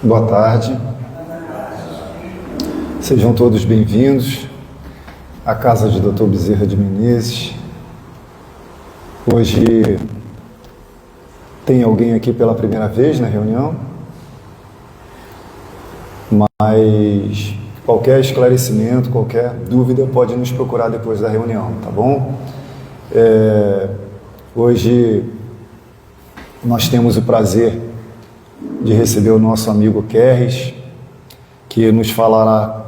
Boa tarde. Sejam todos bem-vindos à casa de Dr. Bezerra de Menezes. Hoje tem alguém aqui pela primeira vez na reunião, mas qualquer esclarecimento, qualquer dúvida pode nos procurar depois da reunião, tá bom? Hoje nós temos o prazer de receber o nosso amigo Kerres, que nos falará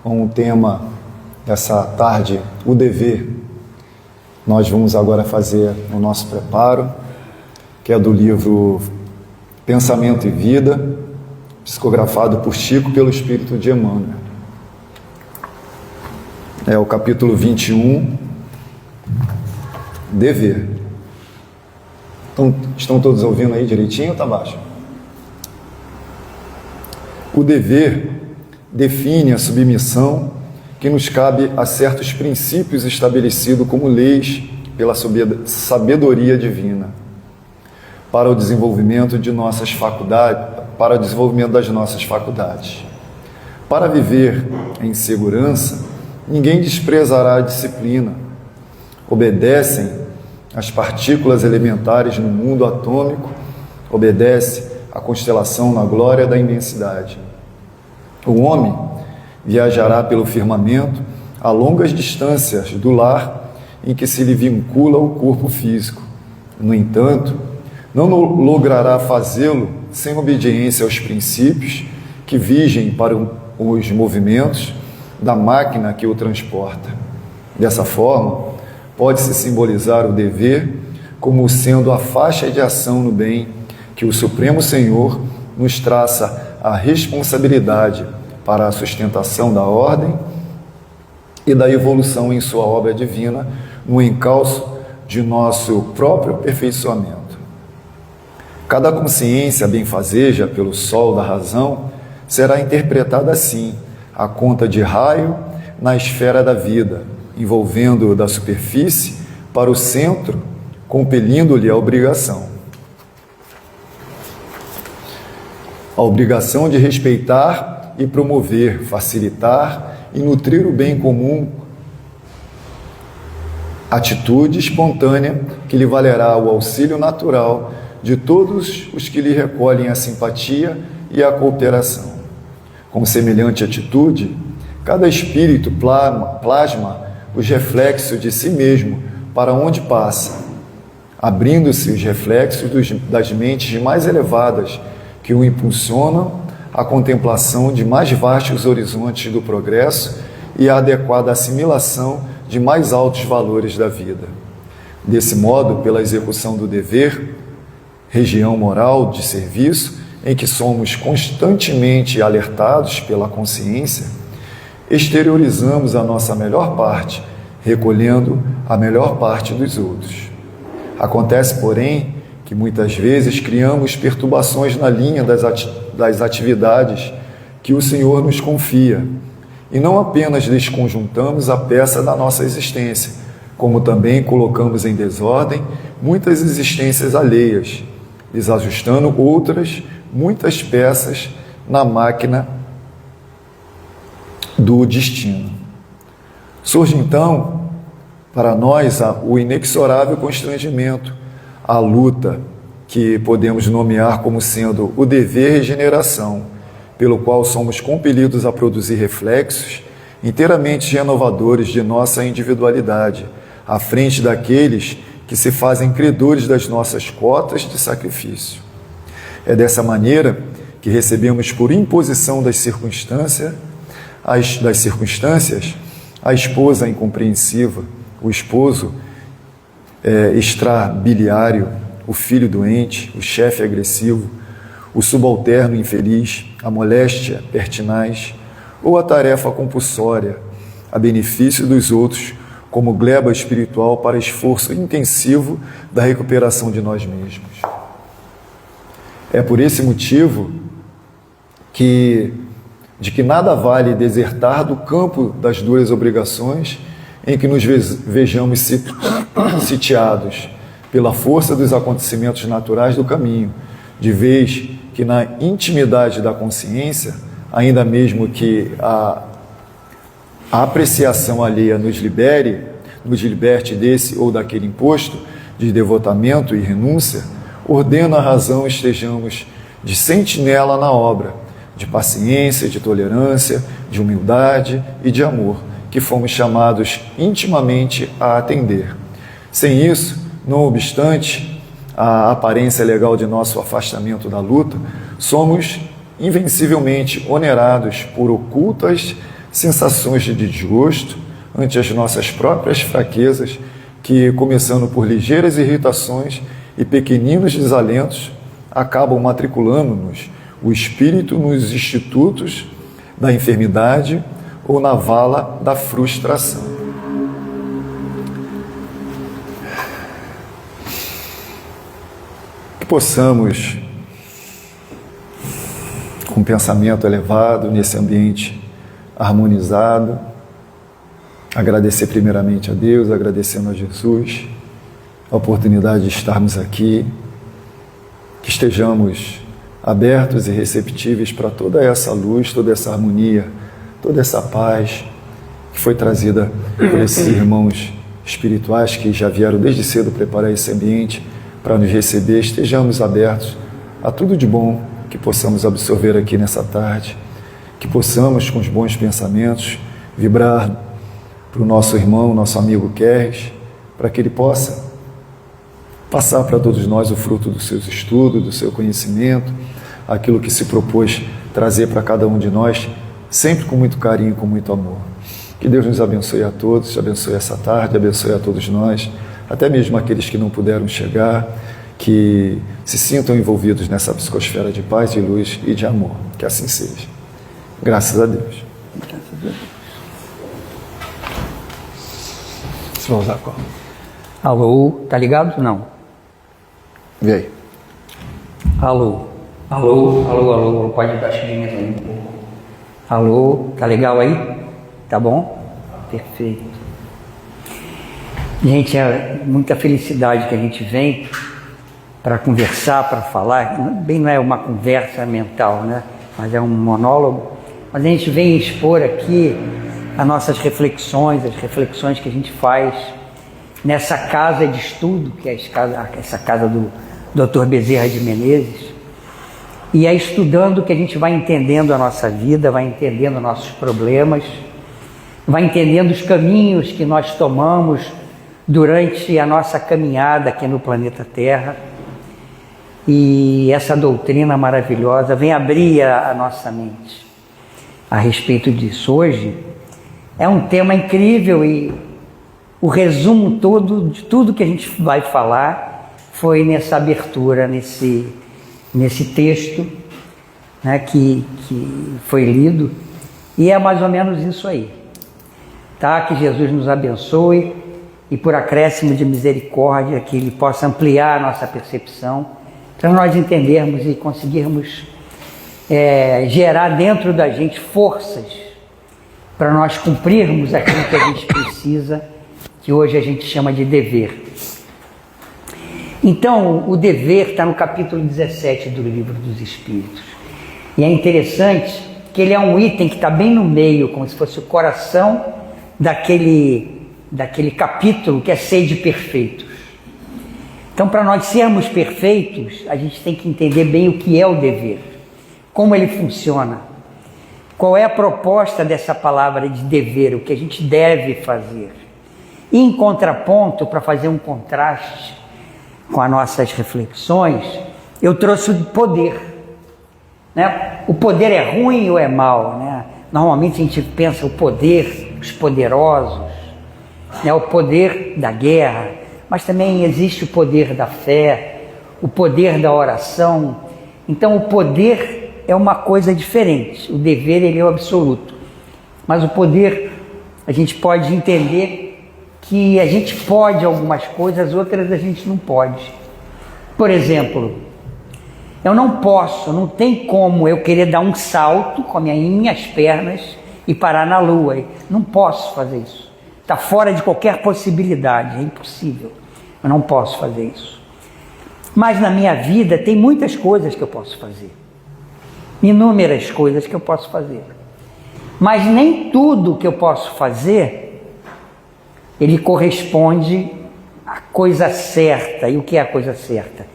um tema dessa tarde, o dever. Nós vamos agora fazer o nosso preparo, que é do livro Pensamento e Vida, psicografado por Chico pelo Espírito de Emmanuel. É o capítulo 21, dever. Então, estão todos ouvindo aí direitinho ou está baixo? O dever define a submissão que nos cabe a certos princípios estabelecidos como leis pela sabedoria divina, para o desenvolvimento de nossas faculdades, para o desenvolvimento das nossas faculdades. Para viver em segurança, ninguém desprezará a disciplina. Obedecem às partículas elementares no mundo atômico, obedece à constelação na glória da imensidade. O homem viajará pelo firmamento a longas distâncias do lar em que se lhe vincula o corpo físico. No entanto, não logrará fazê-lo sem obediência aos princípios que vigem para os movimentos da máquina que o transporta. Dessa forma, pode-se simbolizar o dever como sendo a faixa de ação no bem que o Supremo Senhor nos traça a responsabilidade para a sustentação da ordem e da evolução em sua obra divina no encalço de nosso próprio aperfeiçoamento. Cada consciência benfazeja pelo sol da razão será interpretada assim, a conta de raio na esfera da vida, envolvendo-o da superfície para o centro, compelindo-lhe a obrigação. A obrigação de respeitar e promover, facilitar e nutrir o bem comum, atitude espontânea que lhe valerá o auxílio natural de todos os que lhe recolhem a simpatia e a cooperação. Com semelhante atitude, cada espírito plasma os reflexos de si mesmo para onde passa, abrindo-se os reflexos das mentes mais elevadas que o impulsionam à contemplação de mais vastos horizontes do progresso e à adequada assimilação de mais altos valores da vida. Desse modo, pela execução do dever, região moral de serviço em que somos constantemente alertados pela consciência, exteriorizamos a nossa melhor parte, recolhendo a melhor parte dos outros. Acontece, porém, que muitas vezes criamos perturbações na linha das atividades que o Senhor nos confia, e não apenas desconjuntamos a peça da nossa existência, como também colocamos em desordem muitas existências alheias, desajustando muitas peças na máquina do destino. Surge então, para nós, o inexorável constrangimento, a luta que podemos nomear como sendo o dever regeneração, pelo qual somos compelidos a produzir reflexos inteiramente renovadores de nossa individualidade, à frente daqueles que se fazem credores das nossas cotas de sacrifício. É dessa maneira que recebemos por imposição das circunstâncias, a esposa incompreensiva, o esposo extrabiliário, o filho doente, o chefe agressivo, o subalterno infeliz, a moléstia pertinaz ou a tarefa compulsória, a benefício dos outros, como gleba espiritual para esforço intensivo da recuperação de nós mesmos. É por esse motivo de que nada vale desertar do campo das duras obrigações em que nos vejamos sitiados pela força dos acontecimentos naturais do caminho, de vez que na intimidade da consciência, ainda mesmo que a apreciação alheia nos liberte desse ou daquele imposto de devotamento e renúncia, ordena a razão estejamos de sentinela na obra, de paciência, de tolerância, de humildade e de amor, que fomos chamados intimamente a atender. Sem isso, não obstante a aparência legal de nosso afastamento da luta, somos invencivelmente onerados por ocultas sensações de desgosto ante as nossas próprias fraquezas, que, começando por ligeiras irritações e pequeninos desalentos, acabam matriculando-nos o espírito nos institutos da enfermidade ou na vala da frustração. Que possamos, com um pensamento elevado, nesse ambiente harmonizado, agradecer primeiramente a Deus, agradecendo a Jesus a oportunidade de estarmos aqui, que estejamos abertos e receptíveis para toda essa luz, toda essa harmonia, toda essa paz que foi trazida por esses irmãos espirituais que já vieram desde cedo preparar esse ambiente para nos receber. Estejamos abertos a tudo de bom que possamos absorver aqui nessa tarde, que possamos, com os bons pensamentos, vibrar para o nosso irmão, nosso amigo Kerres, para que ele possa passar para todos nós o fruto dos seus estudos, do seu conhecimento, aquilo que se propôs trazer para cada um de nós, sempre com muito carinho, com muito amor. Que Deus nos abençoe a todos, abençoe essa tarde, abençoe a todos nós, até mesmo aqueles que não puderam chegar, que se sintam envolvidos nessa psicosfera de paz, de luz e de amor. Que assim seja. Graças a Deus. Graças a Deus. Vocês vão usar qual? Alô, tá ligado? Não. E aí? Alô, alô, alô, alô, pode dar chudinha aí um pouco. Alô, tá legal aí? Tá bom? Perfeito. Gente, é muita felicidade que a gente vem para conversar, para falar. Bem, não é uma conversa mental, né? Mas é um monólogo. Mas a gente vem expor aqui as nossas reflexões, as reflexões que a gente faz nessa casa de estudo, que é essa casa do Dr. Bezerra de Menezes. E é estudando que a gente vai entendendo a nossa vida, vai entendendo nossos problemas, vai entendendo os caminhos que nós tomamos durante a nossa caminhada aqui no planeta Terra. E essa doutrina maravilhosa vem abrir a nossa mente a respeito disso. Hoje é um tema incrível e o resumo todo de tudo que a gente vai falar foi nessa abertura, nesse texto, né, que foi lido, e é mais ou menos isso aí, tá? Que Jesus nos abençoe e por acréscimo de misericórdia que Ele possa ampliar a nossa percepção para nós entendermos e conseguirmos gerar dentro da gente forças para nós cumprirmos aquilo que a gente precisa, que hoje a gente chama de dever. Então, o dever está no capítulo 17 do Livro dos Espíritos. E é interessante que ele é um item que está bem no meio, como se fosse o coração daquele capítulo que é sede perfeitos. Então, para nós sermos perfeitos, a gente tem que entender bem o que é o dever, como ele funciona, qual é a proposta dessa palavra de dever, o que a gente deve fazer. E em contraponto, para fazer um contraste com as nossas reflexões, eu trouxe o poder. Né? O poder é ruim ou é mau? Né? Normalmente a gente pensa o poder, os poderosos, né? O poder da guerra, mas também existe o poder da fé, o poder da oração. Então o poder é uma coisa diferente, o dever ele é o absoluto. Mas o poder, a gente pode entender que a gente pode algumas coisas, outras a gente não pode. Por exemplo, eu não posso, não tem como eu querer dar um salto com minhas pernas e parar na lua. Não posso fazer isso. Está fora de qualquer possibilidade, é impossível. Eu não posso fazer isso. Mas na minha vida tem muitas coisas que eu posso fazer. inúmeras coisas que eu posso fazer. Mas nem tudo que eu posso fazer, ele corresponde à coisa certa. E o que é a coisa certa?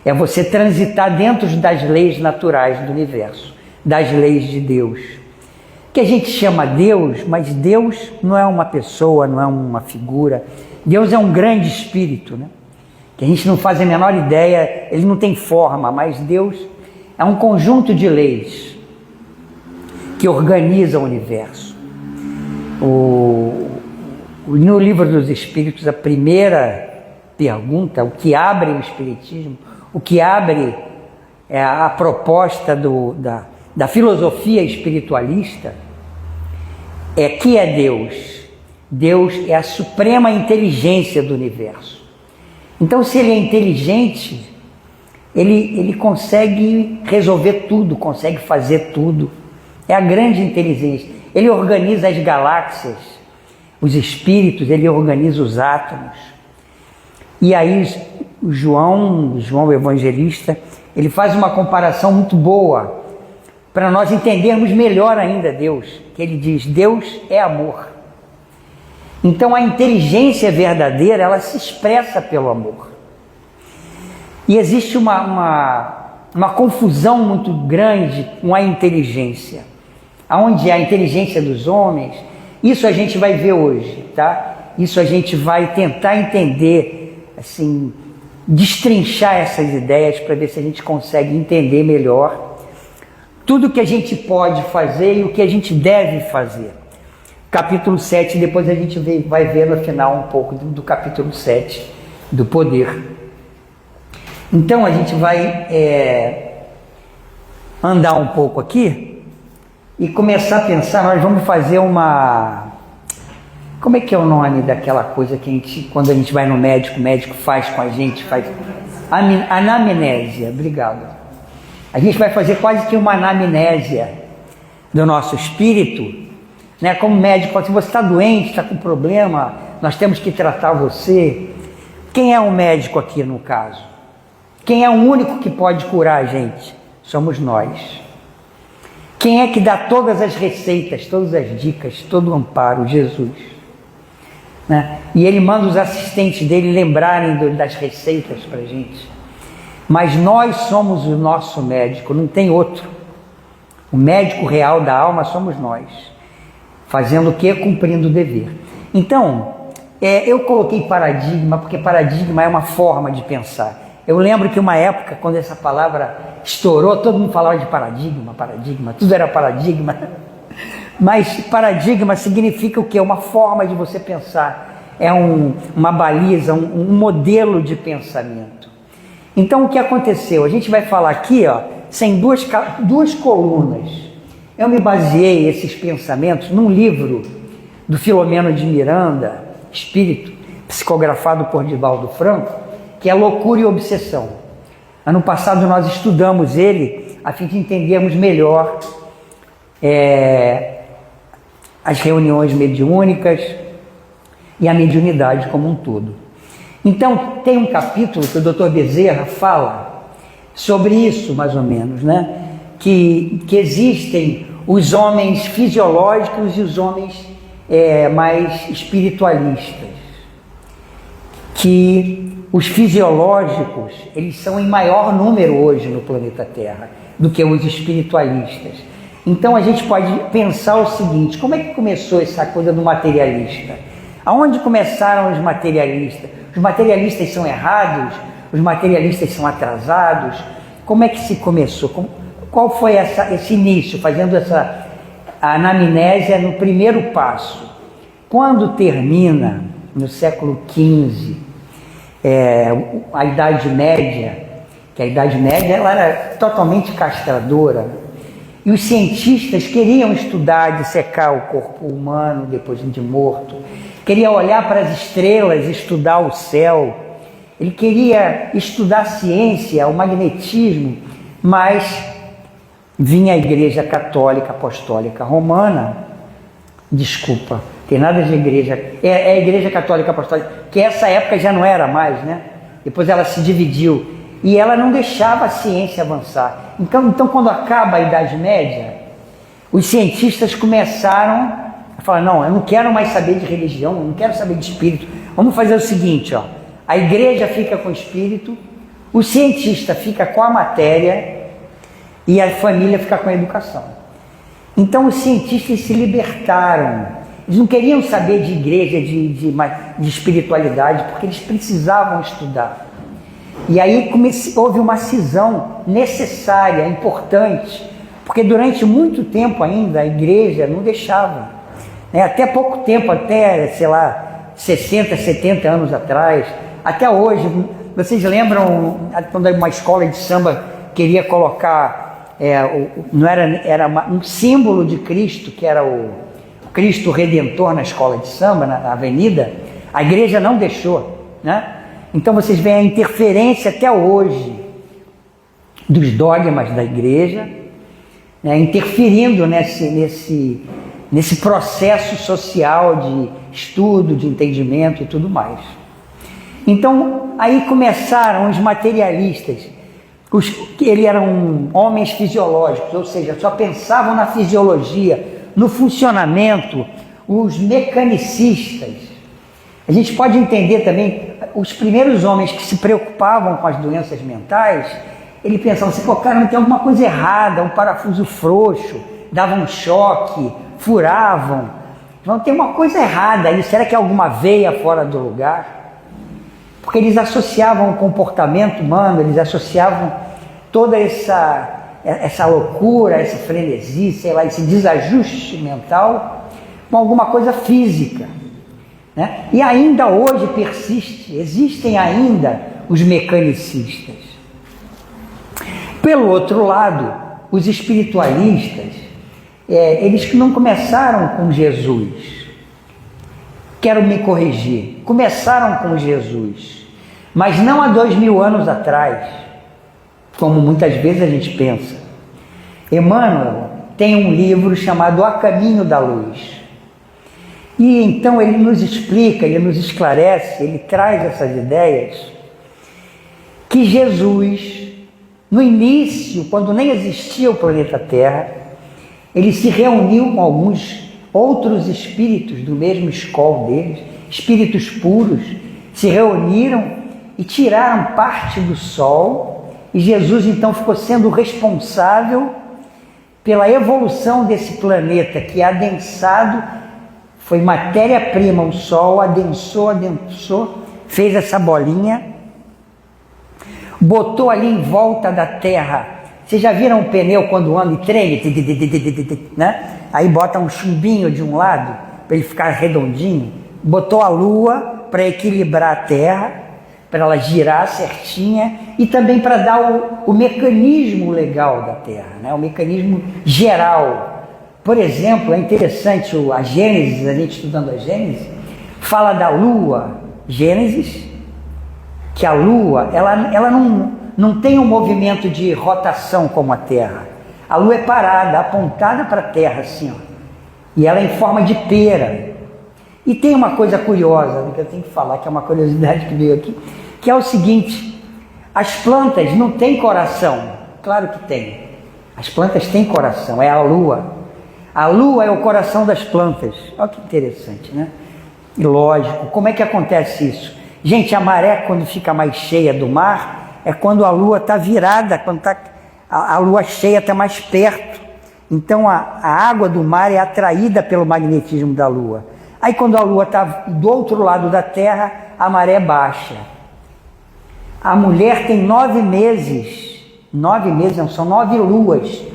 É você transitar dentro das leis naturais do universo, das leis de Deus. Que a gente chama Deus, mas Deus não é uma pessoa, não é uma figura. Deus é um grande espírito, né? Que a gente não faz a menor ideia, ele não tem forma, mas Deus é um conjunto de leis que organiza o universo. No livro dos Espíritos, a primeira pergunta, o que abre o Espiritismo, o que abre a proposta da filosofia espiritualista, que é Deus. Deus é a suprema inteligência do universo. Então, se ele é inteligente, ele consegue resolver tudo, consegue fazer tudo. É a grande inteligência. Ele organiza as galáxias, os espíritos, ele organiza os átomos. E aí, o João o Evangelista, ele faz uma comparação muito boa para nós entendermos melhor ainda Deus, que ele diz, Deus é amor. Então a inteligência verdadeira, ela se expressa pelo amor. E existe uma confusão muito grande com a inteligência. Aonde é a inteligência dos homens, isso a gente vai ver hoje, tá? Isso a gente vai tentar entender, assim, destrinchar essas ideias para ver se a gente consegue entender melhor tudo que a gente pode fazer e o que a gente deve fazer. Capítulo 7, depois a gente vai ver no final um pouco do capítulo 7, do poder. Então a gente vai andar um pouco aqui e começar a pensar, nós vamos fazer como é que é o nome daquela coisa que quando a gente vai no médico, o médico faz com a gente, faz anamnésia, obrigado. A gente vai fazer quase que uma anamnésia do nosso espírito, né? Como médico, se você está doente, está com problema, nós temos que tratar você. Quem é um médico aqui no caso? Quem é o único que pode curar a gente? Somos nós. Quem é que dá todas as receitas, todas as dicas, todo o amparo? Jesus. Né? E ele manda os assistentes dele lembrarem das receitas para a gente. Mas nós somos o nosso médico, não tem outro. O médico real da alma somos nós. Fazendo o quê? Cumprindo o dever. Então, eu coloquei paradigma, porque paradigma é uma forma de pensar. Eu lembro que uma época, quando essa palavra estourou, todo mundo falava de paradigma, tudo era paradigma. Mas paradigma significa o quê? Uma forma de você pensar. É uma baliza, um modelo de pensamento. Então, o que aconteceu? A gente vai falar aqui, sem duas colunas. Eu me baseei esses pensamentos num livro do Filomeno de Miranda, Espírito, psicografado por Divaldo Franco, que é Loucura e Obsessão. Ano passado nós estudamos ele a fim de entendermos melhor as reuniões mediúnicas e a mediunidade como um todo. Então, tem um capítulo que o Dr. Bezerra fala sobre isso, mais ou menos, né? Que existem os homens fisiológicos e os homens mais espiritualistas. Que os fisiológicos, eles são em maior número hoje no planeta Terra do que os espiritualistas. Então, a gente pode pensar o seguinte, como é que começou essa coisa do materialista? Aonde começaram os materialistas? Os materialistas são errados? Os materialistas são atrasados? Como é que se começou? Qual foi esse início, fazendo essa anamnésia no primeiro passo? Quando termina, no século XV, a Idade Média, que a Idade Média ela era totalmente castradora, e os cientistas queriam estudar, dissecar o corpo humano depois de morto, queria olhar para as estrelas, estudar o céu, ele queria estudar a ciência, o magnetismo, mas vinha a Igreja Católica Apostólica Romana, desculpa, tem nada de igreja, é a Igreja Católica Apostólica, que essa época já não era mais, né? Depois ela se dividiu, e ela não deixava a ciência avançar. Então quando acaba a Idade Média, os cientistas começaram a falar, não, eu não quero mais saber de religião, eu não quero saber de espírito, vamos fazer o seguinte, ó, a igreja fica com o espírito, o cientista fica com a matéria e a família fica com a educação. Então os cientistas se libertaram, eles não queriam saber de igreja, de espiritualidade, porque eles precisavam estudar. E aí houve uma cisão necessária, importante, porque durante muito tempo ainda a igreja não deixava. Até pouco tempo, até, sei lá, 60, 70 anos atrás, até hoje, vocês lembram quando uma escola de samba queria colocar, não era um símbolo de Cristo, que era o Cristo Redentor na escola de samba, na avenida, a igreja não deixou, né? Então vocês veem a interferência até hoje dos dogmas da igreja, né, interferindo nesse processo social de estudo, de entendimento e tudo mais. Então aí começaram os materialistas, eles eram homens fisiológicos, ou seja, só pensavam na fisiologia, no funcionamento, os mecanicistas. A gente pode entender também, os primeiros homens que se preocupavam com as doenças mentais, ele pensava assim, pô, cara, não tem alguma coisa errada, um parafuso frouxo, davam um choque, furavam, não tem uma coisa errada aí, será que é alguma veia fora do lugar? Porque eles associavam o comportamento humano, eles associavam toda essa loucura, esse frenesi, sei lá, esse desajuste mental com alguma coisa física, né? E ainda hoje persiste, existem ainda os mecanicistas. Pelo outro lado, os espiritualistas, eles não começaram com Jesus. Quero me corrigir. Começaram com Jesus, mas não há 2000 anos atrás, como muitas vezes a gente pensa. Emmanuel tem um livro chamado A Caminho da Luz. E então ele nos explica, ele nos esclarece, ele traz essas ideias, que Jesus, no início, quando nem existia o planeta Terra, ele se reuniu com alguns outros espíritos do mesmo escol deles, espíritos puros, se reuniram e tiraram parte do Sol, e Jesus então ficou sendo responsável pela evolução desse planeta que é adensado, foi matéria-prima, o Sol adensou, fez essa bolinha, botou ali em volta da Terra. Vocês já viram um pneu quando anda e treme, né? Aí bota um chumbinho de um lado para ele ficar redondinho. Botou a Lua para equilibrar a Terra, para ela girar certinha e também para dar o mecanismo legal da Terra, né? O mecanismo geral. Por exemplo, é interessante a Gênesis, a gente estudando a Gênesis, fala da Lua, Gênesis, que a Lua, ela não tem um movimento de rotação como a Terra. A Lua é parada, apontada para a Terra assim, ó, e ela é em forma de pera. E tem uma coisa curiosa, que eu tenho que falar, que é uma curiosidade que veio aqui, que é o seguinte, as plantas não têm coração. Claro que tem. As plantas têm coração, é a Lua. A Lua é o coração das plantas. Olha que interessante, né? E lógico, como é que acontece isso? Gente, a maré, quando fica mais cheia do mar, é quando a Lua está virada, quando a Lua cheia está mais perto. Então a água do mar é atraída pelo magnetismo da Lua. Aí quando a Lua está do outro lado da Terra, a maré baixa. A mulher tem 9 meses, 9 meses não, são 9 luas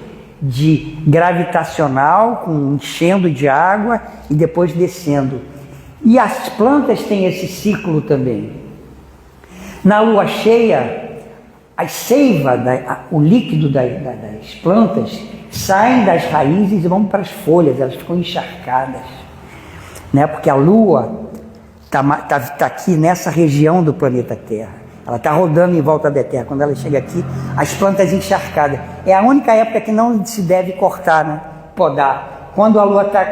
de gravitacional, enchendo de água e depois descendo. E as plantas têm esse ciclo também. Na lua cheia, a seiva, o líquido das plantas saem das raízes e vão para as folhas, elas ficam encharcadas, né? Porque a lua está aqui nessa região do planeta Terra. Ela está rodando em volta da Terra. Quando ela chega aqui, as plantas encharcadas. É a única época que não se deve cortar, né? Podar. Quando a Lua está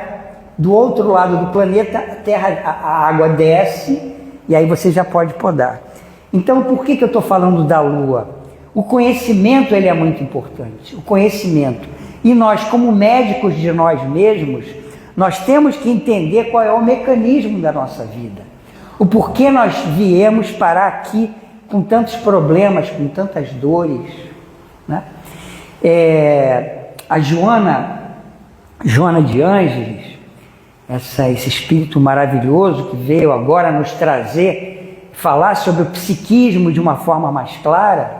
do outro lado do planeta, a Terra, a água desce e aí você já pode podar. Então, por que eu estou falando da Lua? O conhecimento, ele é muito importante, o conhecimento. E nós, como médicos de nós mesmos, nós temos que entender qual é o mecanismo da nossa vida. O porquê nós viemos parar aqui com tantos problemas, com tantas dores, né? A Joana de Ângeles, esse espírito maravilhoso que veio agora nos trazer, falar sobre o psiquismo de uma forma mais clara,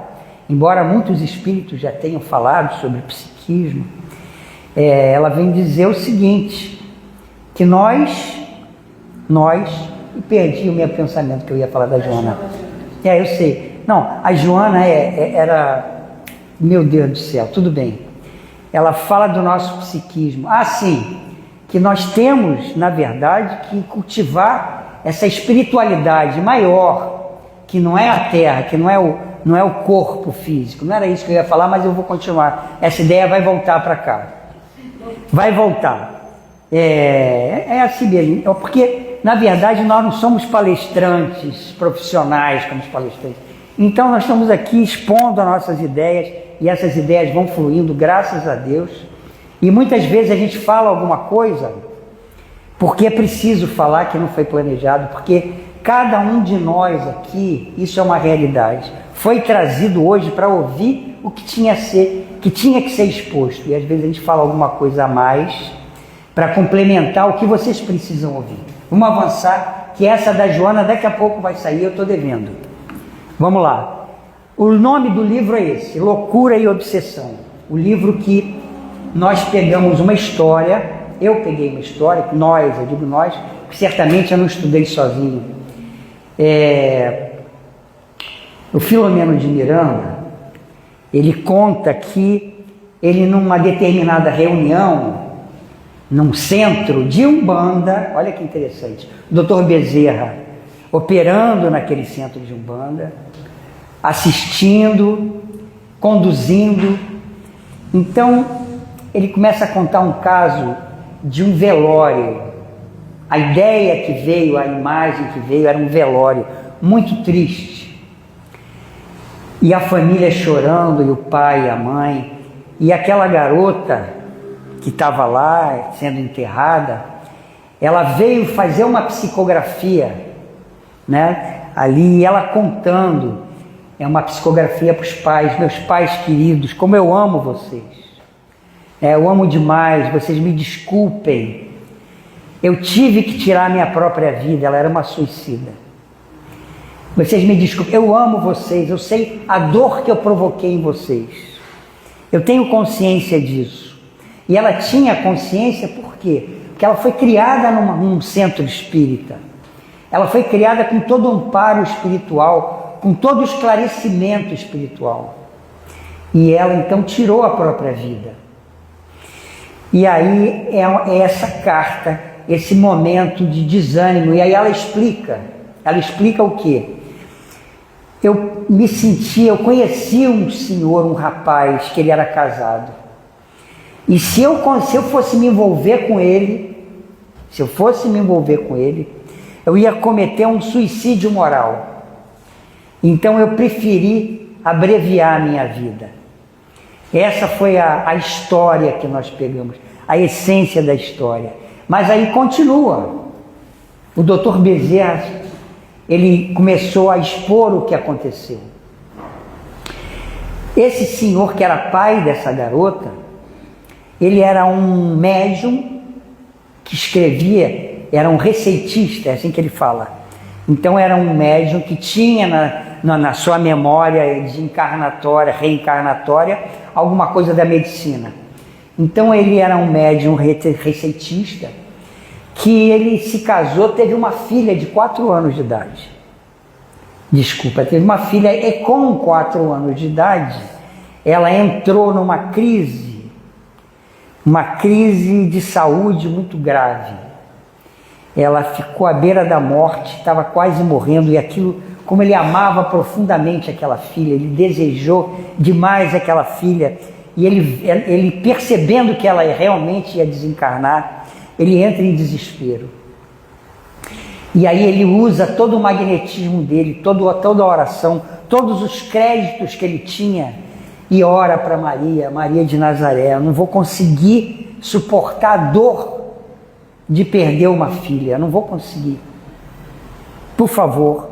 embora muitos espíritos já tenham falado sobre o psiquismo, ela vem dizer o seguinte, que nós, e perdi o meu pensamento que eu ia falar da Joana. Eu sei. Não, a Joana era, meu Deus do céu, tudo bem. Ela fala do nosso psiquismo. Sim, que nós temos, na verdade, que cultivar essa espiritualidade maior, que não é a terra, que não é o corpo físico. Não era isso que eu ia falar, mas eu vou continuar. Essa ideia vai voltar para cá. Vai voltar. Assim mesmo. Porque, na verdade, nós não somos palestrantes profissionais como os palestrantes. Então, nós estamos aqui expondo as nossas ideias e essas ideias vão fluindo, graças a Deus. E muitas vezes a gente fala alguma coisa porque é preciso falar que não foi planejado, porque cada um de nós aqui, isso é uma realidade, foi trazido hoje para ouvir o que tinha que ser exposto. E às vezes a gente fala alguma coisa a mais para complementar o que vocês precisam ouvir. Vamos avançar, que essa da Joana daqui a pouco vai sair, eu estou devendo. Vamos lá. O nome do livro é esse, Loucura e Obsessão. O livro que nós pegamos uma história, eu peguei uma história, eu digo nós, porque certamente eu não estudei sozinho. O Filomeno de Miranda, ele conta que ele numa determinada reunião, num centro de Umbanda, olha que interessante, o Dr. Bezerra operando naquele centro de Umbanda, assistindo, conduzindo. Então, ele começa a contar um caso de um velório. A ideia que veio, a imagem que veio era um velório muito triste. E a família chorando, e o pai e a mãe, e aquela garota que estava lá sendo enterrada, ela veio fazer uma psicografia, né? Ali ela contando, uma psicografia para os pais, meus pais queridos, como eu amo vocês, eu amo demais, vocês me desculpem, eu tive que tirar minha própria vida, ela era uma suicida, vocês me desculpem, eu amo vocês, eu sei a dor que eu provoquei em vocês, eu tenho consciência disso. E ela tinha consciência por quê? Porque ela foi criada num centro espírita. Ela foi criada com todo o amparo espiritual, com todo o esclarecimento espiritual. E ela então tirou a própria vida. E aí é essa carta, esse momento de desânimo. E aí ela explica o quê? Eu conheci um senhor, um rapaz, que ele era casado. E se eu fosse me envolver com ele, eu ia cometer um suicídio moral. Então eu preferi abreviar a minha vida. Essa foi a história que nós pegamos, a essência da história. Mas aí continua. O Dr. Bezerra, ele começou a expor o que aconteceu. Esse senhor que era pai dessa garota, ele era um médium que escrevia, era um receitista, é assim que ele fala. Então era um médium que tinha na sua memória reencarnatória, alguma coisa da medicina. Então ele era um médium receitista, que ele se casou, teve uma filha de 4 anos de idade. Teve uma filha e com 4 anos de idade, ela entrou numa crise de saúde muito grave. Ela ficou à beira da morte, estava quase morrendo, e aquilo, como ele amava profundamente aquela filha, ele desejou demais aquela filha, e ele percebendo que ela realmente ia desencarnar, ele entra em desespero. E aí ele usa todo o magnetismo dele, toda a oração, todos os créditos que ele tinha e ora para Maria, Maria de Nazaré. Eu não vou conseguir suportar a dor de perder uma filha, eu não vou conseguir. Por favor,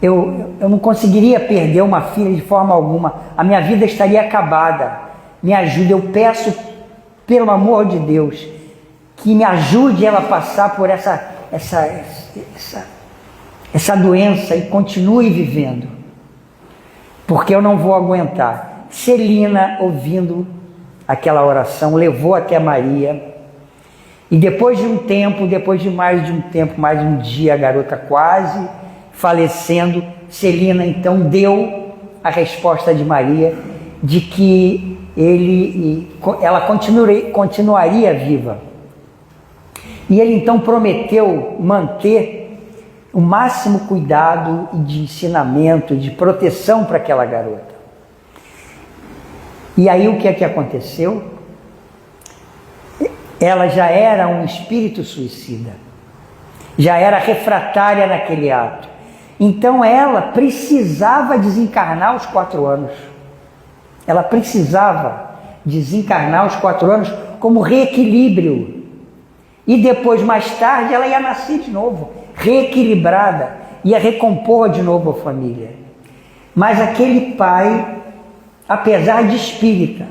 eu não conseguiria perder uma filha de forma alguma, a minha vida estaria acabada. Me ajude, eu peço, pelo amor de Deus, que me ajude ela a passar por essa doença e continue vivendo, porque eu não vou aguentar. Celina, ouvindo aquela oração, levou até Maria, e depois de um tempo, depois de mais de um tempo, mais um dia, a garota quase falecendo, Celina então deu a resposta de Maria de que ela continuaria viva. E ele então prometeu manter o máximo cuidado de ensinamento, de proteção para aquela garota. E aí o que é que aconteceu? Ela já era um espírito suicida, já era refratária naquele ato. Então ela precisava desencarnar aos 4 anos. Ela precisava desencarnar aos 4 anos como reequilíbrio. E depois, mais tarde, ela ia nascer de novo, reequilibrada, ia recompor de novo a família. Mas aquele pai, apesar de espírita,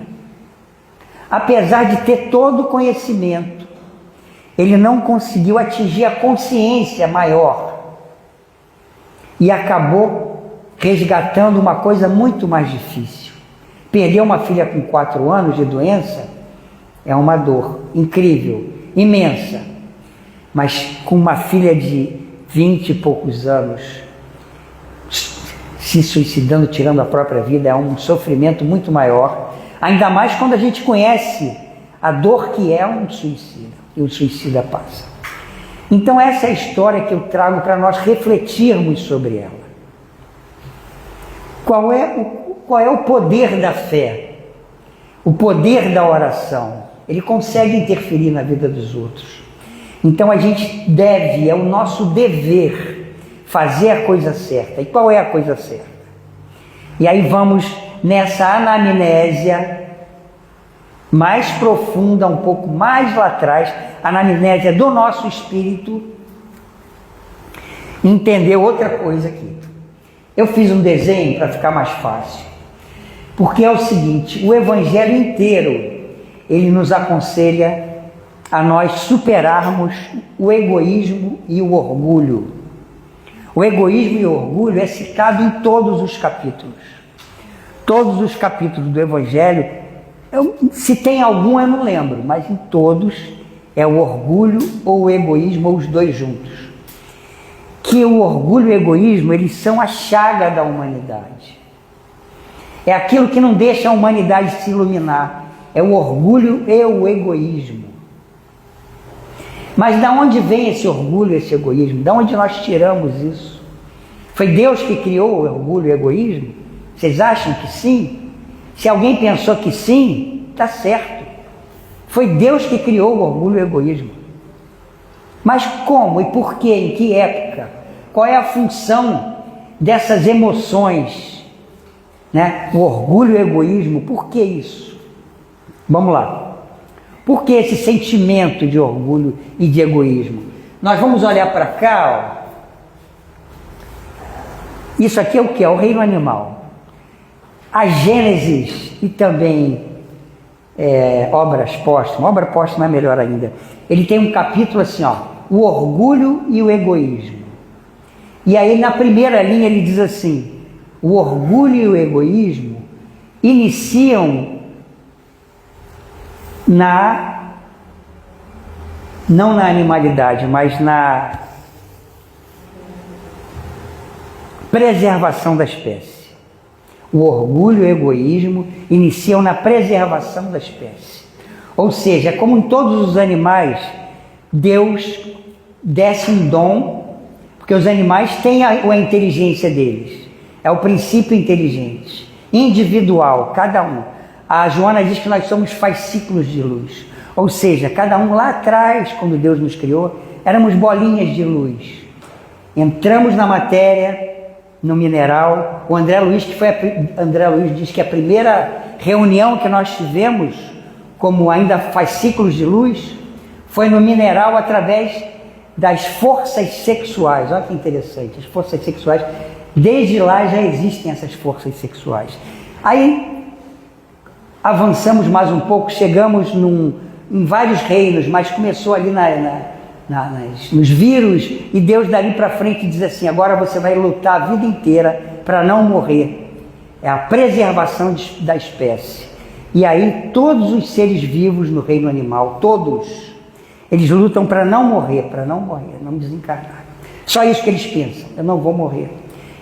apesar de ter todo o conhecimento, ele não conseguiu atingir a consciência maior e acabou resgatando uma coisa muito mais difícil. Perder uma filha com 4 anos de doença é uma dor incrível, imensa, mas com uma filha de 20 e poucos anos se suicidando, tirando a própria vida, é um sofrimento muito maior, ainda mais quando a gente conhece a dor que é um suicida, e o suicida passa. Então essa é a história que eu trago para nós refletirmos sobre ela. Qual é o poder da fé? O poder da oração. Ele consegue interferir na vida dos outros. Então a gente deve, é o nosso dever, fazer a coisa certa. E qual é a coisa certa? E aí vamos nessa anamnésia mais profunda, um pouco mais lá atrás, anamnésia do nosso espírito, entender outra coisa aqui. Eu fiz um desenho para ficar mais fácil, porque é o seguinte, o Evangelho inteiro, ele nos aconselha a nós superarmos o egoísmo e o orgulho. O egoísmo e o orgulho é citado em todos os capítulos. Todos os capítulos do Evangelho, se tem algum eu não lembro, mas em todos é o orgulho ou o egoísmo, ou os dois juntos. Que o orgulho e o egoísmo, eles são a chaga da humanidade. É aquilo que não deixa a humanidade se iluminar. É o orgulho e o egoísmo. Mas de onde vem esse orgulho e esse egoísmo? De onde nós tiramos isso? Foi Deus que criou o orgulho e o egoísmo? Vocês acham que sim? Se alguém pensou que sim, está certo. Foi Deus que criou o orgulho e o egoísmo. Mas como e por quê? Em que época? Qual é a função dessas emoções? Né? O orgulho e o egoísmo, por que isso? Vamos lá. Por que esse sentimento de orgulho e de egoísmo? Nós vamos olhar para cá, ó. Isso aqui é o que? É o reino animal. A Gênesis e também obras póstumas, obra póstuma é melhor ainda. Ele tem um capítulo assim, ó, o orgulho e o egoísmo. E aí na primeira linha ele diz assim, o orgulho e o egoísmo iniciam não na animalidade, mas na preservação da espécie. O orgulho e o egoísmo iniciam na preservação da espécie. Ou seja, como em todos os animais, Deus desce um dom, porque os animais têm a inteligência deles. É o princípio inteligente, individual, cada um. A Joana diz que nós somos fascículos de luz. Ou seja, cada um lá atrás, quando Deus nos criou, éramos bolinhas de luz. Entramos na matéria no mineral. O André Luiz André Luiz diz que a primeira reunião que nós tivemos, como ainda faz ciclos de luz, foi no mineral através das forças sexuais. Olha que interessante, as forças sexuais, desde lá já existem essas forças sexuais. Aí avançamos mais um pouco, chegamos em vários reinos, mas começou ali nos vírus, e Deus dali para frente diz assim: agora você vai lutar a vida inteira para não morrer. É a preservação da espécie. E aí todos os seres vivos no reino animal, todos, eles lutam para não morrer, não desencarnar. Só isso que eles pensam: eu não vou morrer.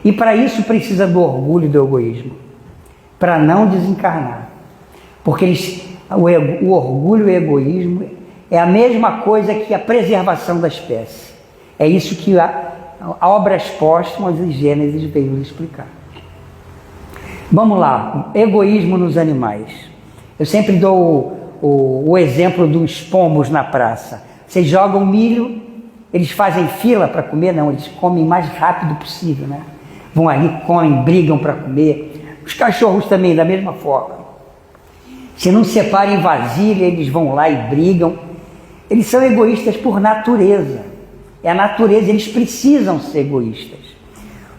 E para isso precisa do orgulho e do egoísmo, para não desencarnar. Porque o orgulho e o egoísmo é a mesma coisa que a preservação da espécie. É isso que a obras póstumas e Gênesis veio nos explicar. Vamos lá, egoísmo nos animais. Eu sempre dou o exemplo dos pombos na praça. Vocês jogam milho, eles fazem fila para comer? Não, eles comem o mais rápido possível, né? Vão ali, comem, brigam para comer. Os cachorros também, da mesma forma. Se não separem vasilha, eles vão lá e brigam. Eles são egoístas por natureza. É a natureza, eles precisam ser egoístas.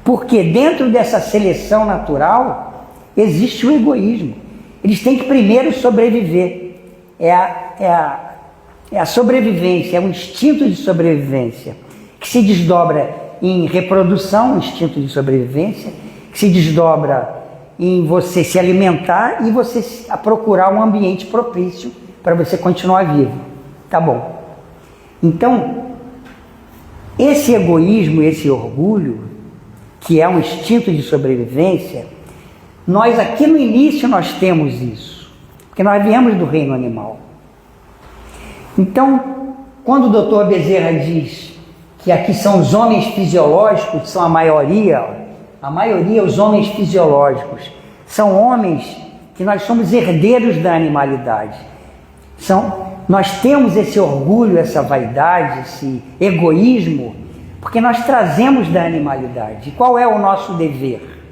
Porque dentro dessa seleção natural, existe o egoísmo. Eles têm que primeiro sobreviver. É a sobrevivência, é um instinto de sobrevivência, que se desdobra em reprodução, um instinto de sobrevivência, que se desdobra em você se alimentar e você procurar um ambiente propício para você continuar vivo. Tá bom. Então, esse egoísmo, esse orgulho, que é um instinto de sobrevivência, nós aqui no início nós temos isso, porque nós viemos do reino animal. Então, quando o Dr. Bezerra diz que aqui são os homens fisiológicos, que são a maioria, os homens fisiológicos, são homens que nós somos herdeiros da animalidade. Nós temos esse orgulho, essa vaidade, esse egoísmo, porque nós trazemos da animalidade. E qual é o nosso dever?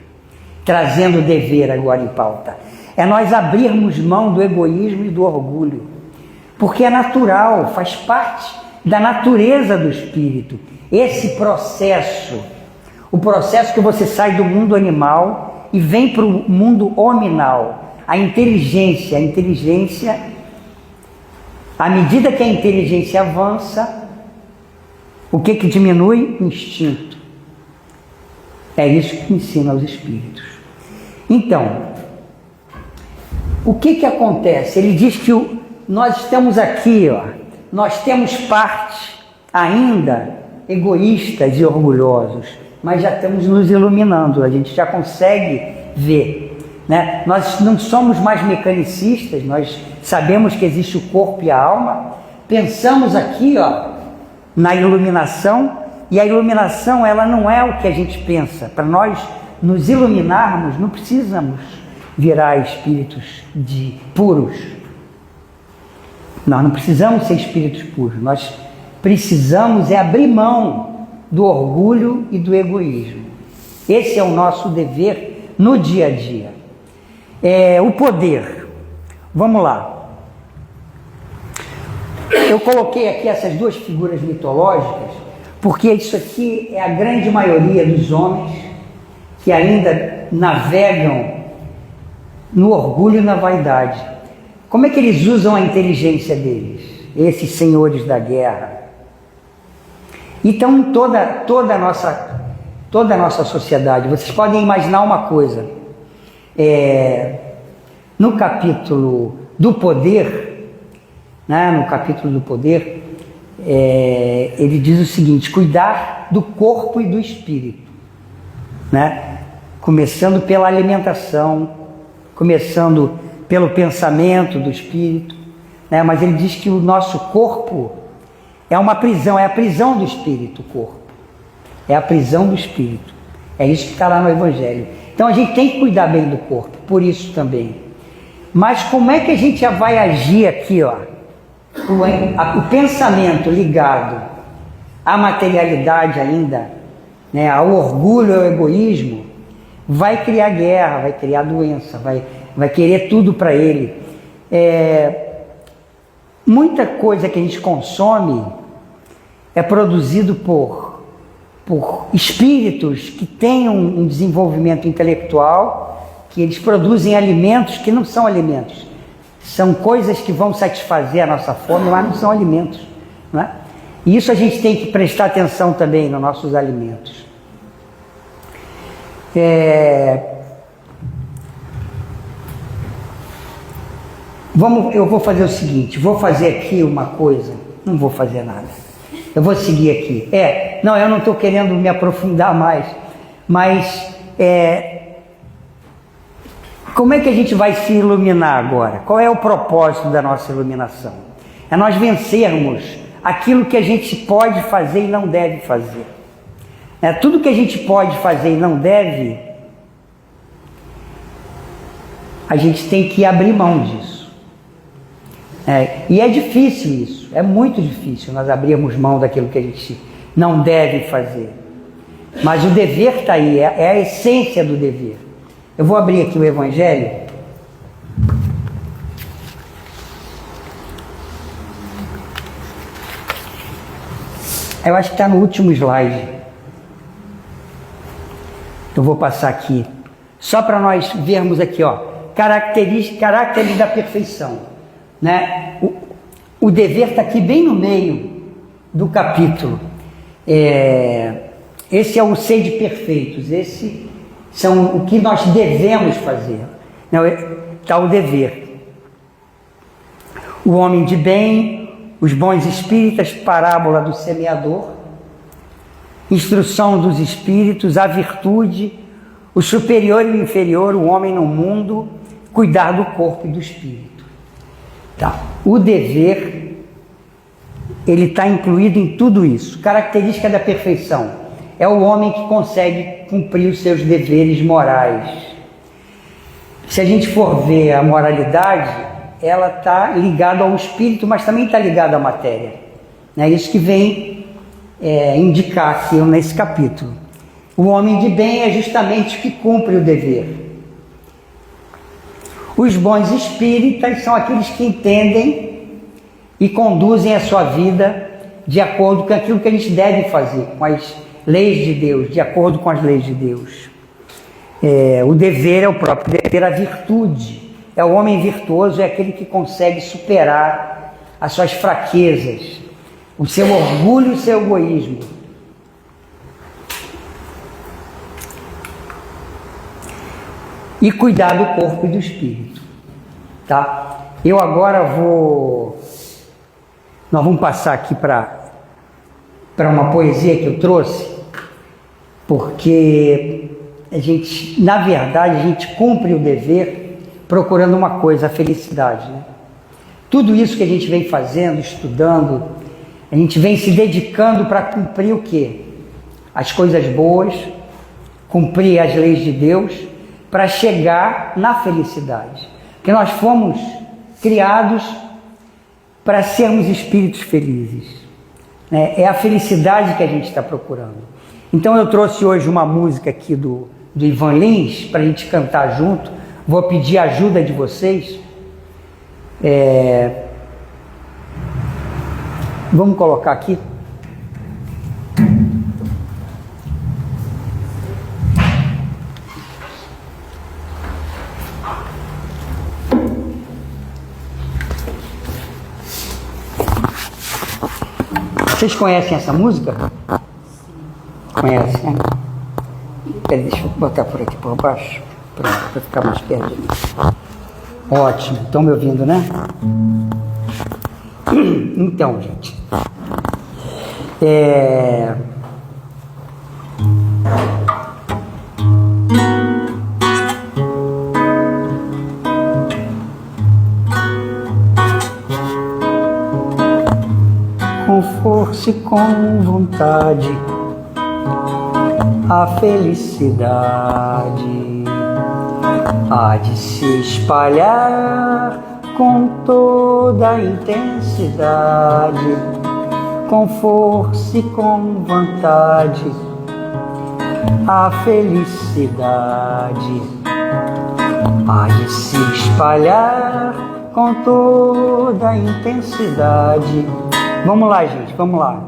Trazendo o dever agora em pauta. É nós abrirmos mão do egoísmo e do orgulho. Porque é natural, faz parte da natureza do espírito. Esse processo, o processo que você sai do mundo animal e vem para o mundo hominal. A inteligência, à medida que a inteligência avança, o que diminui? O instinto. É isso que ensina os espíritos. Então, o que acontece? Ele diz que nós estamos aqui, nós temos partes ainda egoístas e orgulhosos, mas já estamos nos iluminando, a gente já consegue ver, né? Nós não somos mais mecanicistas, nós sabemos que existe o corpo e a alma, pensamos aqui na iluminação, e a iluminação ela não é o que a gente pensa. Para nós nos iluminarmos, não precisamos virar espíritos puros. Nós não precisamos ser espíritos puros, nós precisamos abrir mão do orgulho e do egoísmo. Esse é o nosso dever no dia a dia. O poder. Vamos lá. Eu coloquei aqui essas duas figuras mitológicas, porque isso aqui é a grande maioria dos homens que ainda navegam no orgulho e na vaidade. Como é que eles usam a inteligência deles, esses senhores da guerra? Então, toda a nossa sociedade, vocês podem imaginar uma coisa, no capítulo do poder, né, ele diz o seguinte: cuidar do corpo e do espírito, né? Começando pela alimentação, começando pelo pensamento do espírito, né? Mas ele diz que o nosso corpo é uma prisão, é a prisão do espírito, o corpo. É a prisão do espírito. É isso que está lá no Evangelho. Então a gente tem que cuidar bem do corpo, por isso também. Mas como é que a gente vai agir aqui, o pensamento ligado à materialidade ainda, né, ao orgulho, ao egoísmo, vai criar guerra, vai criar doença, vai querer tudo para ele. Muita coisa que a gente consome é produzido por espíritos que têm um desenvolvimento intelectual, que eles produzem alimentos que não são alimentos. São coisas que vão satisfazer a nossa fome, mas não são alimentos, não é? E isso a gente tem que prestar atenção também nos nossos alimentos. Eu vou fazer o seguinte, vou fazer aqui uma coisa, não vou fazer nada. Eu vou seguir aqui. Não, eu não estou querendo me aprofundar mais, mas como é que a gente vai se iluminar agora? Qual é o propósito da nossa iluminação? É nós vencermos aquilo que a gente pode fazer e não deve fazer. Tudo que a gente pode fazer e não deve, a gente tem que abrir mão disso. E é difícil isso, é muito difícil nós abrirmos mão daquilo que a gente não deve fazer. Mas o dever está aí, é a essência do dever. Eu vou abrir aqui o Evangelho. Eu acho que está no último slide. Eu vou passar aqui, só para nós vermos aqui, caracteres da perfeição, né? O dever está aqui bem no meio do capítulo. Esse é o sede perfeitos, esse são o que nós devemos fazer. Está o dever. O homem de bem, os bons espíritas, parábola do semeador, instrução dos espíritos, a virtude, o superior e o inferior, o homem no mundo, cuidar do corpo e do espírito. Tá. O dever, ele está incluído em tudo isso. Característica da perfeição é o homem que consegue cumprir os seus deveres morais. Se a gente for ver a moralidade, ela está ligada ao espírito, mas também está ligada à matéria. É isso que vem indicar aqui nesse capítulo. O homem de bem é justamente o que cumpre o dever. Os bons espíritas são aqueles que entendem e conduzem a sua vida de acordo com aquilo que a gente deve fazer, com as leis de Deus, de acordo com as leis de Deus. O dever é o próprio dever, a virtude. O homem virtuoso é aquele que consegue superar as suas fraquezas, o seu orgulho e o seu egoísmo. E cuidar do corpo e do espírito. Tá? Eu agora nós vamos passar aqui para uma poesia que eu trouxe, porque na verdade, a gente cumpre o dever procurando uma coisa, a felicidade, né? Tudo isso que a gente vem fazendo, estudando, a gente vem se dedicando para cumprir o quê? As coisas boas, cumprir as leis de Deus, para chegar na felicidade. Porque nós fomos criados para sermos espíritos felizes. É a felicidade que a gente está procurando. Então eu trouxe hoje uma música aqui do Ivan Lins, para a gente cantar junto. Vou pedir a ajuda de vocês. Vamos colocar aqui. Vocês conhecem essa música? Conhecem, né? Peraí, deixa eu botar por aqui por baixo, para ficar mais perto de mim. Ótimo, estão me ouvindo, né? Então, gente, com força e com vontade, a felicidade há de se espalhar com toda a intensidade, com força e com vontade, a felicidade há de se espalhar com toda a intensidade. Vamos lá, gente, vamos lá.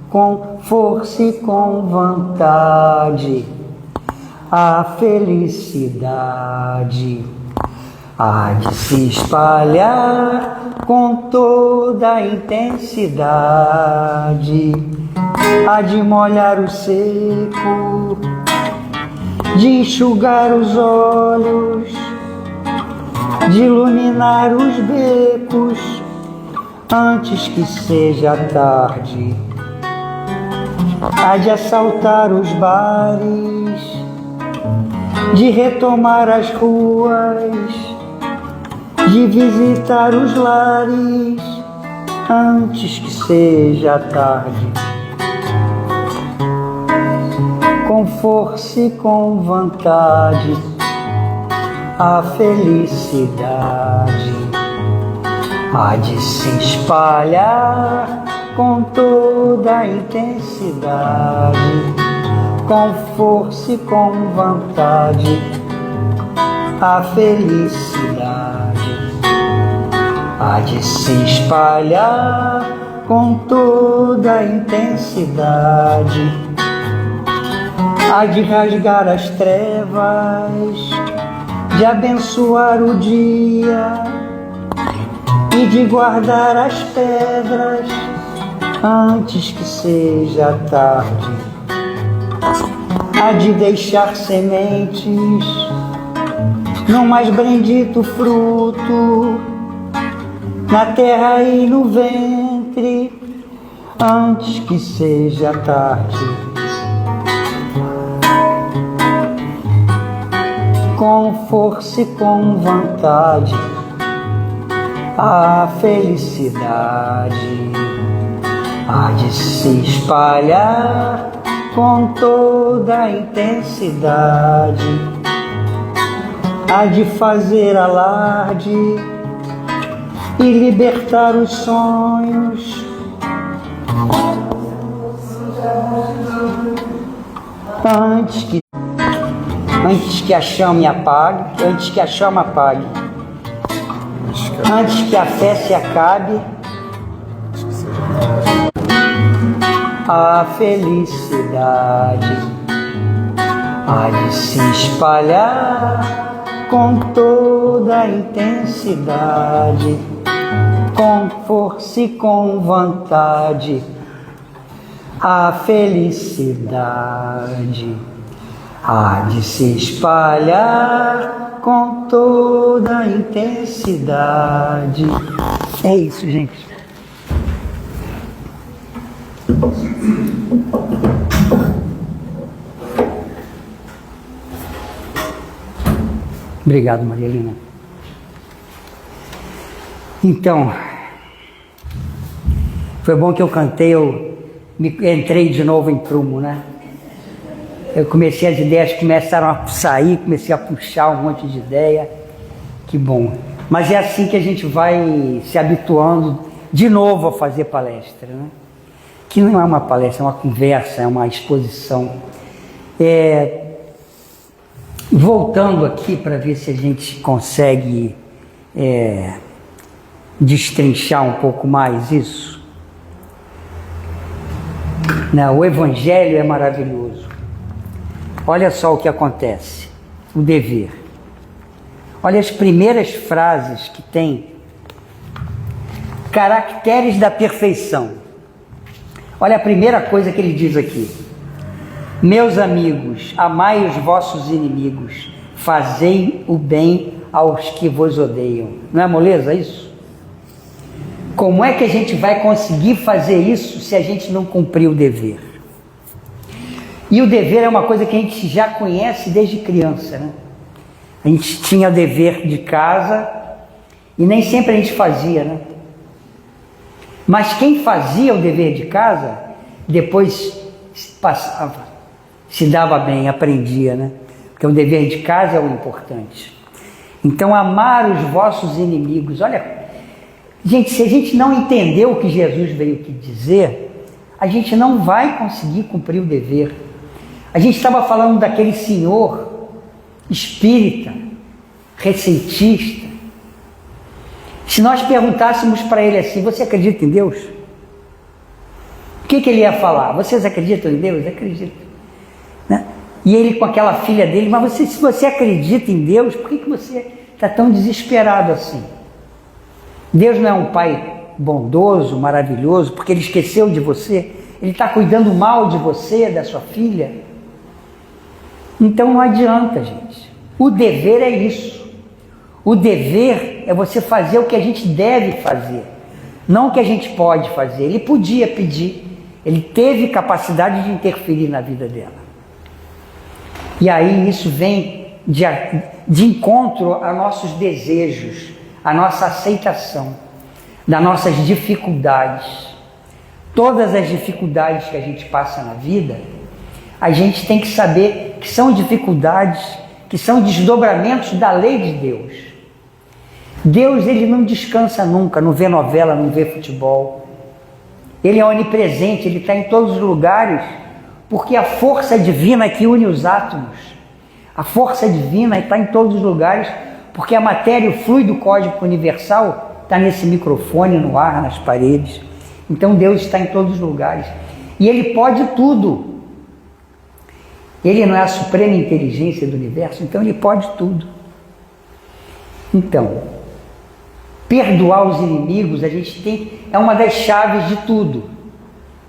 Com força e com vontade, a felicidade há de se espalhar com toda a intensidade, há de molhar o seco, de enxugar os olhos, de iluminar os becos antes que seja tarde, há de assaltar os bares, de retomar as ruas, de visitar os lares antes que seja tarde. Com força e com vontade, a felicidade há de se espalhar com toda a intensidade. Com força e com vontade, a felicidade há de se espalhar com toda a intensidade, há de rasgar as trevas, de abençoar o dia e de guardar as pedras antes que seja tarde, há de deixar sementes no mais bendito fruto, na terra e no ventre, antes que seja tarde. Com força e com vontade, a felicidade há de se espalhar com toda a intensidade, há de fazer alarde e libertar os sonhos antes que a chama apague, antes que a chama apague, antes que a fé se acabe, a felicidade há de se espalhar com toda a intensidade, com força e com vontade, a felicidade há de se espalhar com toda a intensidade. É isso, gente. Obrigado, Maria Helena. Então, foi bom que eu cantei, entrei de novo em prumo, né? Eu comecei, as ideias começaram a sair, comecei a puxar um monte de ideia. Que bom. Mas é assim que a gente vai se habituando de novo a fazer palestra, né? Que não é uma palestra, é uma conversa, é uma exposição. Voltando aqui para ver se a gente consegue destrinchar um pouco mais isso. Não, o Evangelho é maravilhoso. Olha só o que acontece, o dever. Olha as primeiras frases que tem, caracteres da perfeição. Olha a primeira coisa que ele diz aqui: meus amigos, amai os vossos inimigos, fazei o bem aos que vos odeiam. Não é moleza isso? Como é que a gente vai conseguir fazer isso se a gente não cumprir o dever? E o dever é uma coisa que a gente já conhece desde criança, né? A gente tinha o dever de casa e nem sempre a gente fazia, né? Mas quem fazia o dever de casa, depois passava, se dava bem, aprendia, né? Porque o dever de casa é o importante. Então, amar os vossos inimigos. Olha, gente, se a gente não entender o que Jesus veio aqui dizer, a gente não vai conseguir cumprir o dever. A gente estava falando daquele senhor espírita, receitista. Se nós perguntássemos para ele assim, você acredita em Deus? O que ele ia falar? Vocês acreditam em Deus? Acredito. Né? E ele com aquela filha dele, mas se você acredita em Deus, por que você está tão desesperado assim? Deus não é um pai bondoso, maravilhoso, porque ele esqueceu de você? Ele está cuidando mal de você, da sua filha? Então não adianta, gente. O dever é isso. O dever é você fazer o que a gente deve fazer, não o que a gente pode fazer. Ele podia pedir, ele teve capacidade de interferir na vida dela. E aí isso vem de encontro a nossos desejos, a nossa aceitação das nossas dificuldades. Todas as dificuldades que a gente passa na vida, a gente tem que saber que são dificuldades, que são desdobramentos da lei de Deus. Deus, ele não descansa nunca, não vê novela, não vê futebol. Ele é onipresente, ele está em todos os lugares, porque a força divina que une os átomos, a força divina está em todos os lugares, porque a matéria, o fluido cósmico universal está nesse microfone, no ar, nas paredes. Então Deus está em todos os lugares. E ele pode tudo. Ele não é a suprema inteligência do universo, então ele pode tudo. Então, perdoar os inimigos, é uma das chaves de tudo,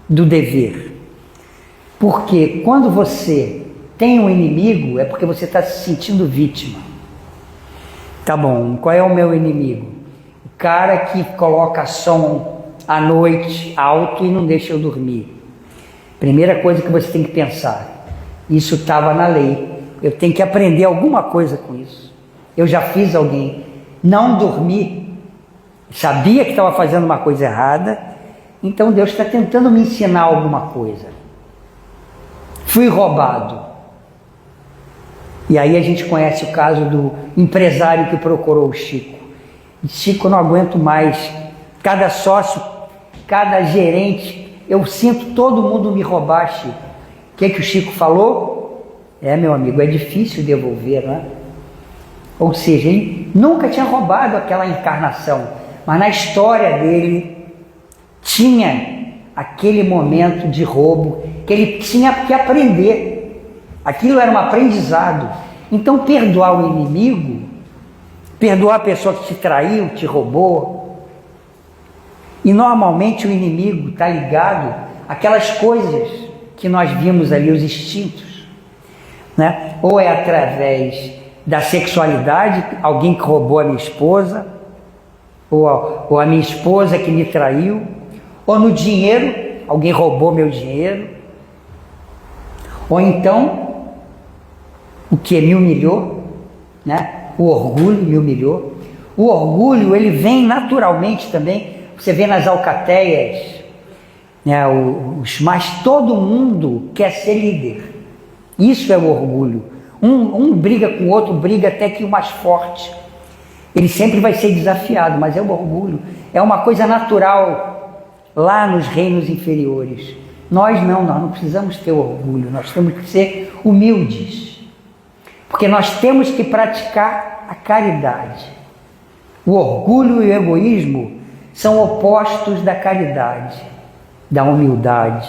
do dever. Porque quando você tem um inimigo, é porque você está se sentindo vítima. Tá bom, qual é o meu inimigo? O cara que coloca som à noite alto e não deixa eu dormir. Primeira coisa que você tem que pensar, isso estava na lei, eu tenho que aprender alguma coisa com isso. Eu já fiz alguém não dormir, sabia que estava fazendo uma coisa errada, então Deus está tentando me ensinar alguma coisa. Fui roubado. E aí a gente conhece o caso do empresário que procurou o Chico. Chico, não aguento mais. Cada sócio, cada gerente, eu sinto todo mundo me roubar, Chico. O que o Chico falou? Meu amigo, é difícil devolver, não é? Ou seja, ele nunca tinha roubado aquela encarnação, mas na história dele tinha aquele momento de roubo que ele tinha que aprender. Aquilo era um aprendizado. Então, perdoar o inimigo, perdoar a pessoa que te traiu, te roubou. E normalmente o inimigo está ligado àquelas coisas que nós vimos ali, os instintos, né? Ou é através da sexualidade, alguém que roubou a minha esposa, ou a minha esposa que me traiu, ou no dinheiro, alguém roubou meu dinheiro, ou então o que me humilhou, né? O orgulho me humilhou. O orgulho, ele vem naturalmente também, você vê nas alcateias, né? Mas todo mundo quer ser líder. Isso é o orgulho. Um briga com o outro, briga até que o mais forte. Ele sempre vai ser desafiado, mas é o orgulho. É uma coisa natural lá nos reinos inferiores. Nós não precisamos ter orgulho, nós temos que ser humildes. Porque nós temos que praticar a caridade. O orgulho e o egoísmo são opostos da caridade, da humildade.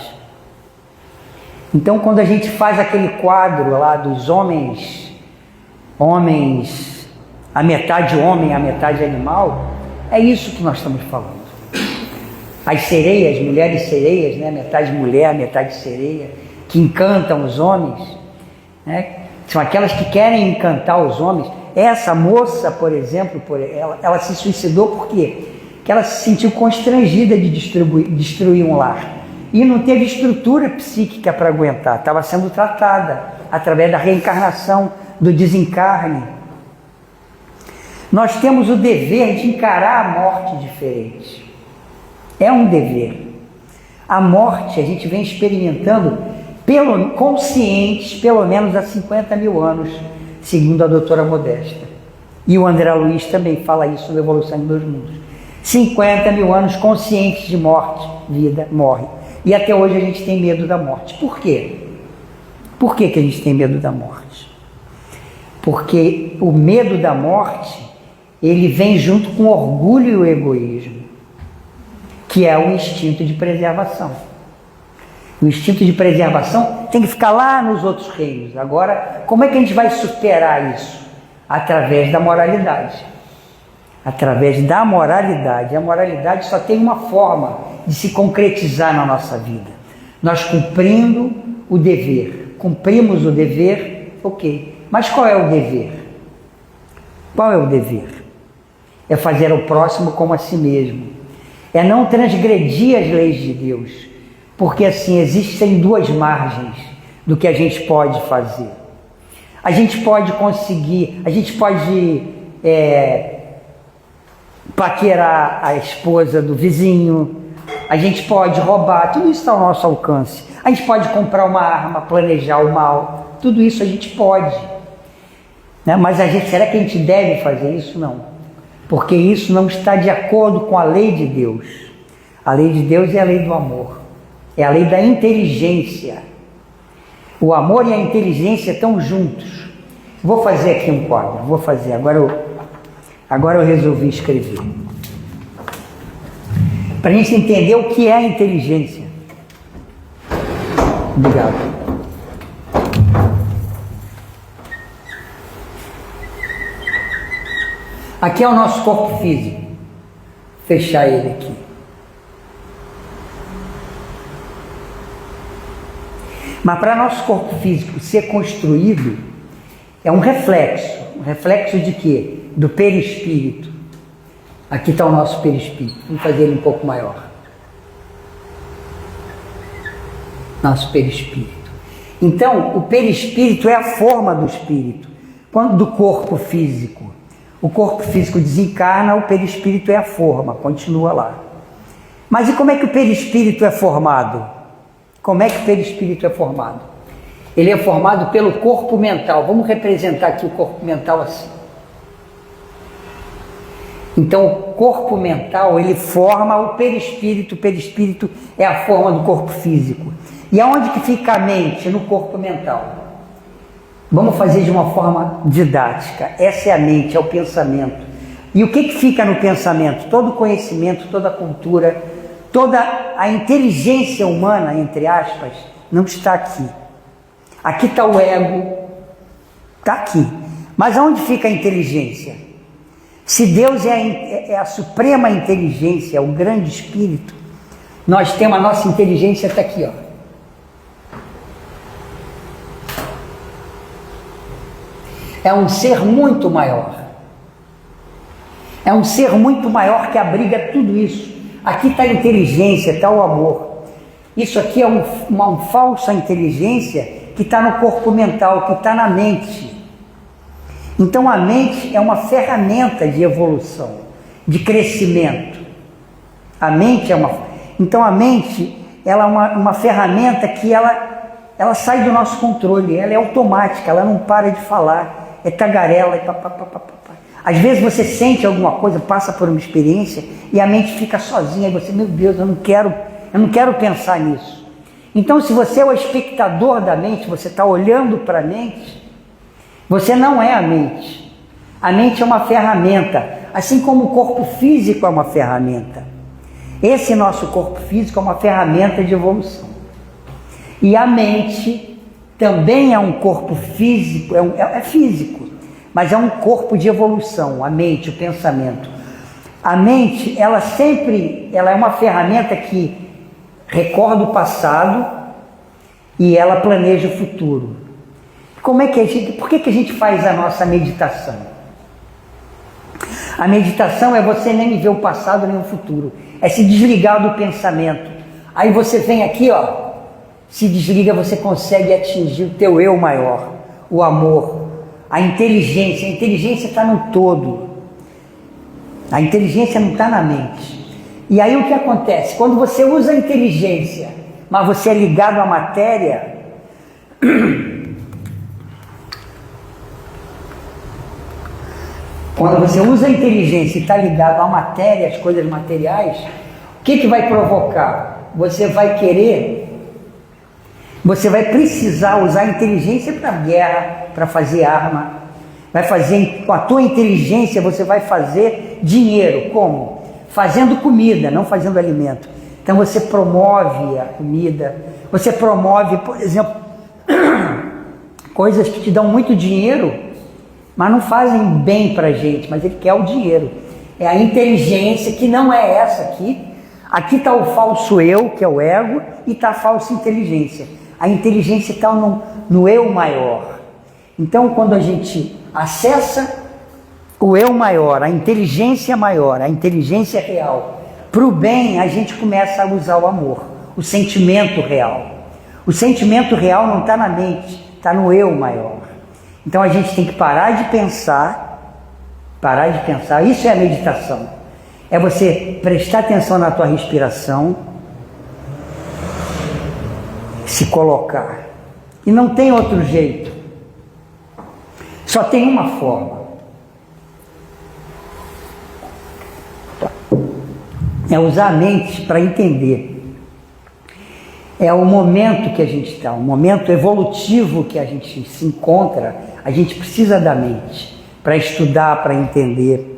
Então, quando a gente faz aquele quadro lá dos homens, a metade homem, a metade animal, é isso que nós estamos falando. As sereias, mulheres sereias, né? Metade mulher, metade sereia, que encantam os homens, né? São aquelas que querem encantar os homens. Essa moça, por exemplo, ela se suicidou por quê? Porque ela se sentiu constrangida de destruir um lar. E não teve estrutura psíquica para aguentar. Estava sendo tratada através da reencarnação, do desencarne. Nós temos o dever de encarar a morte diferente. É um dever. A morte a gente vem experimentando conscientes, pelo menos há 50 mil anos, segundo a doutora Modesta. E o André Luiz também fala isso na Evolução de Dois Mundos. 50 mil anos conscientes de morte, vida, morre. E até hoje a gente tem medo da morte. Por quê? Por que a gente tem medo da morte? Porque o medo da morte, ele vem junto com o orgulho e o egoísmo, que é o instinto de preservação. O instinto de preservação tem que ficar lá nos outros reinos. Agora, como é que a gente vai superar isso? Através da moralidade. Através da moralidade. A moralidade só tem uma forma de se concretizar na nossa vida. Nós cumprindo o dever. Cumprimos o dever, ok. Mas qual é o dever? Qual é o dever? É fazer ao próximo como a si mesmo. É não transgredir as leis de Deus. Porque assim, existem duas margens do que a gente pode fazer. A gente pode conseguir, a gente pode paquerar a esposa do vizinho, a gente pode roubar, tudo isso está ao nosso alcance. A gente pode comprar uma arma, planejar o mal, tudo isso a gente pode. Né? Mas será que a gente deve fazer isso? Não. Porque isso não está de acordo com a lei de Deus. A lei de Deus é a lei do amor. É a lei da inteligência. O amor e a inteligência estão juntos. Vou fazer aqui um quadro. Vou fazer. Agora eu resolvi escrever. Para a gente entender o que é a inteligência. Obrigado. Aqui é o nosso corpo físico. Vou fechar ele aqui. Mas para nosso corpo físico ser construído, é um reflexo. Um reflexo de quê? Do perispírito. Aqui está o nosso perispírito. Vamos fazer ele um pouco maior. Nosso perispírito. Então, o perispírito é a forma do espírito. Quando do corpo físico. O corpo físico desencarna, o perispírito é a forma, continua lá. Mas e como é que o perispírito é formado? Como é que o perispírito é formado? Ele é formado pelo corpo mental. Vamos representar aqui o corpo mental assim. Então, o corpo mental, ele forma o perispírito é a forma do corpo físico. E aonde que fica a mente? No corpo mental. Vamos fazer de uma forma didática. Essa é a mente, é o pensamento. E o que fica no pensamento? Todo o conhecimento, toda a cultura, toda a inteligência humana, entre aspas, não está aqui. Aqui está o ego, está aqui. Mas aonde fica a inteligência? Se Deus é a suprema inteligência, o grande espírito, nós temos a nossa inteligência está aqui, ó. É um ser muito maior. É um ser muito maior que abriga tudo isso. Aqui está a inteligência, está o amor. Isso aqui é uma falsa inteligência que está no corpo mental, que está na mente. Então a mente é uma ferramenta de evolução, de crescimento. A mente é Então a mente ela é uma ferramenta que ela sai do nosso controle, ela é automática, ela não para de falar. É tagarela, Às vezes você sente alguma coisa, passa por uma experiência e a mente fica sozinha, e você, meu Deus, eu não quero pensar nisso. Então, se você é o espectador da mente, você está olhando para a mente, você não é a mente. A mente é uma ferramenta, assim como o corpo físico é uma ferramenta. Esse nosso corpo físico é uma ferramenta de evolução. E a mente também é um corpo físico, é físico, mas é um corpo de evolução, a mente, o pensamento. A mente, ela é uma ferramenta que recorda o passado e ela planeja o futuro. Por que a gente faz a nossa meditação? A meditação é você nem viver o passado nem o futuro, é se desligar do pensamento. Aí você vem aqui, ó, se desliga, você consegue atingir o teu eu maior, o amor, a inteligência. A inteligência está no todo. A inteligência não está na mente. E aí o que acontece? Quando você usa a inteligência, mas você é ligado à matéria, quando você usa a inteligência e está ligado à matéria, às coisas materiais, o que vai provocar? Você vai querer Você vai precisar usar a inteligência para guerra, para fazer arma. Vai fazer, com a tua inteligência, você vai fazer dinheiro. Como? Fazendo comida, não fazendo alimento. Então você promove a comida. Você promove, por exemplo, coisas que te dão muito dinheiro, mas não fazem bem para a gente, mas ele quer o dinheiro. É a inteligência, que não é essa aqui. Aqui está o falso eu, que é o ego, e está a falsa inteligência. A inteligência está no eu maior. Então, quando a gente acessa o eu maior, a inteligência real, para o bem, a gente começa a usar o amor, o sentimento real. O sentimento real não está na mente, está no eu maior. Então a gente tem que parar de pensar, isso é a meditação. É você prestar atenção na tua respiração, se colocar. E não tem outro jeito. Só tem uma forma. É usar a mente para entender. É o momento que a gente está, o momento evolutivo que a gente se encontra, a gente precisa da mente para estudar, para entender.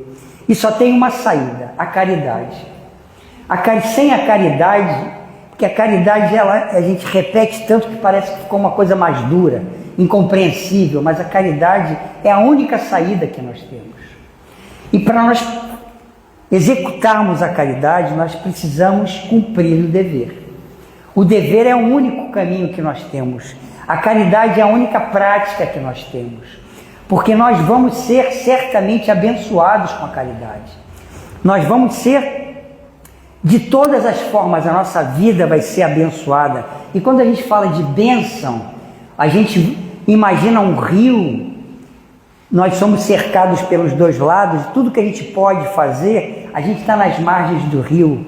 E só tem uma saída, a caridade. Sem a caridade, porque a caridade a gente repete tanto que parece que ficou uma coisa mais dura, incompreensível, mas a caridade é a única saída que nós temos. E para nós executarmos a caridade, nós precisamos cumprir o dever. O dever é o único caminho que nós temos. A caridade é a única prática que nós temos. Porque nós vamos ser certamente abençoados com a caridade. Nós vamos ser, de todas as formas, a nossa vida vai ser abençoada. E quando a gente fala de bênção, a gente imagina um rio. Nós somos cercados pelos dois lados, e tudo que a gente pode fazer, a gente está nas margens do rio,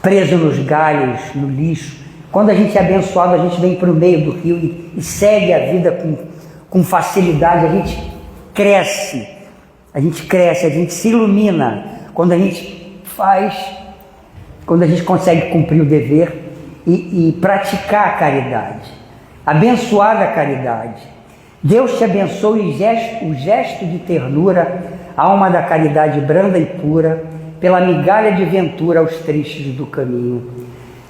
preso nos galhos, no lixo. Quando a gente é abençoado, a gente vem para o meio do rio e segue a vida com facilidade. A gente cresce, a gente se ilumina quando a gente consegue cumprir o dever e praticar a caridade, abençoar a caridade. Deus te abençoe o gesto de ternura, alma da caridade branda e pura, pela migalha de ventura aos tristes do caminho.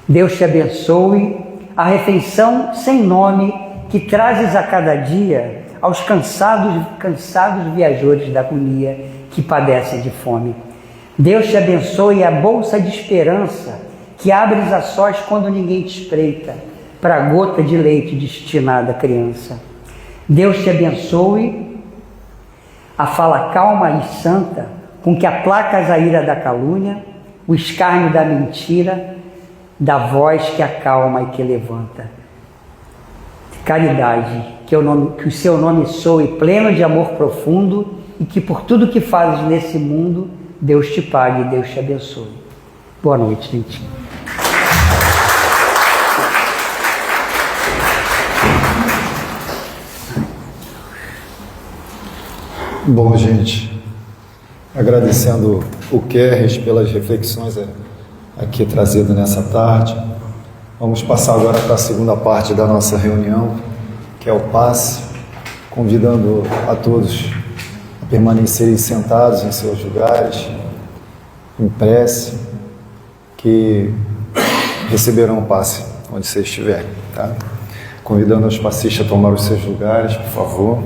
Deus te abençoe a refeição sem nome que trazes a cada dia aos cansados viajores da agonia que padecem de fome. Deus te abençoe a bolsa de esperança que abres a sós quando ninguém te espreita, para a gota de leite destinada à criança. Deus te abençoe a fala calma e santa com que aplacas a ira da calúnia, o escárnio da mentira, da voz que acalma e que levanta. Caridade, que o seu nome soe pleno de amor profundo e que por tudo que fazes nesse mundo, Deus te pague e Deus te abençoe. Boa noite, gente. Bom, gente, agradecendo o Kerres pelas reflexões aqui trazidas nessa tarde. Vamos passar agora para a segunda parte da nossa reunião, que é o passe, convidando a todos a permanecerem sentados em seus lugares, em prece, que receberão o passe onde vocês estiverem, tá? Convidando os passistas a tomar os seus lugares, por favor.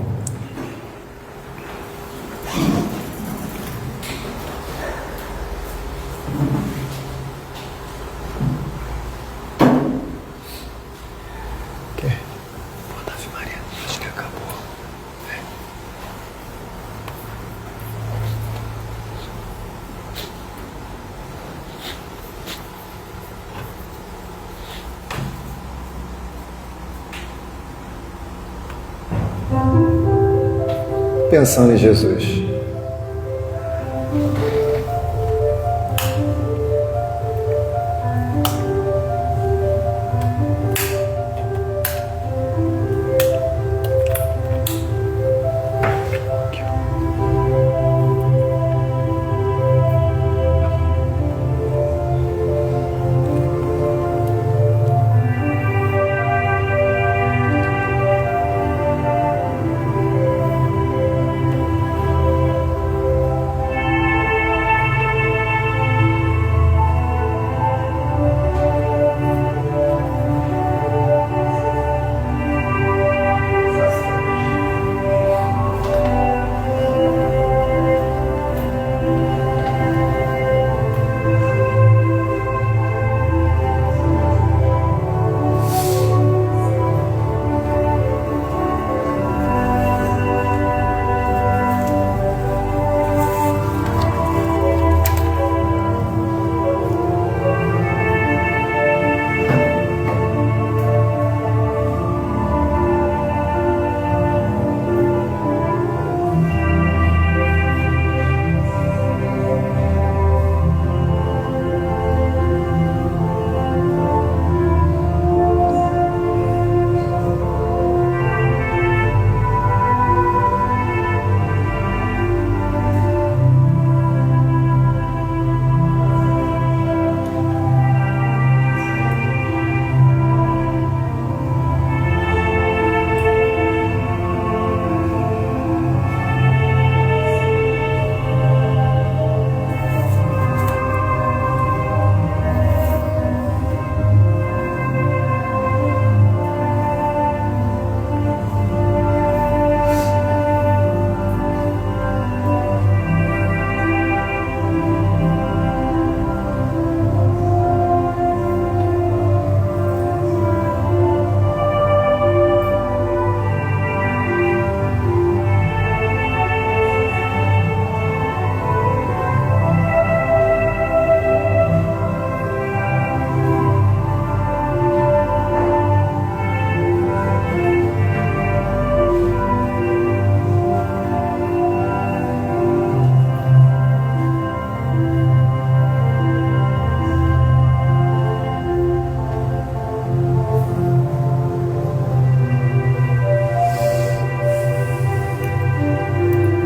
Pensando em Jesus.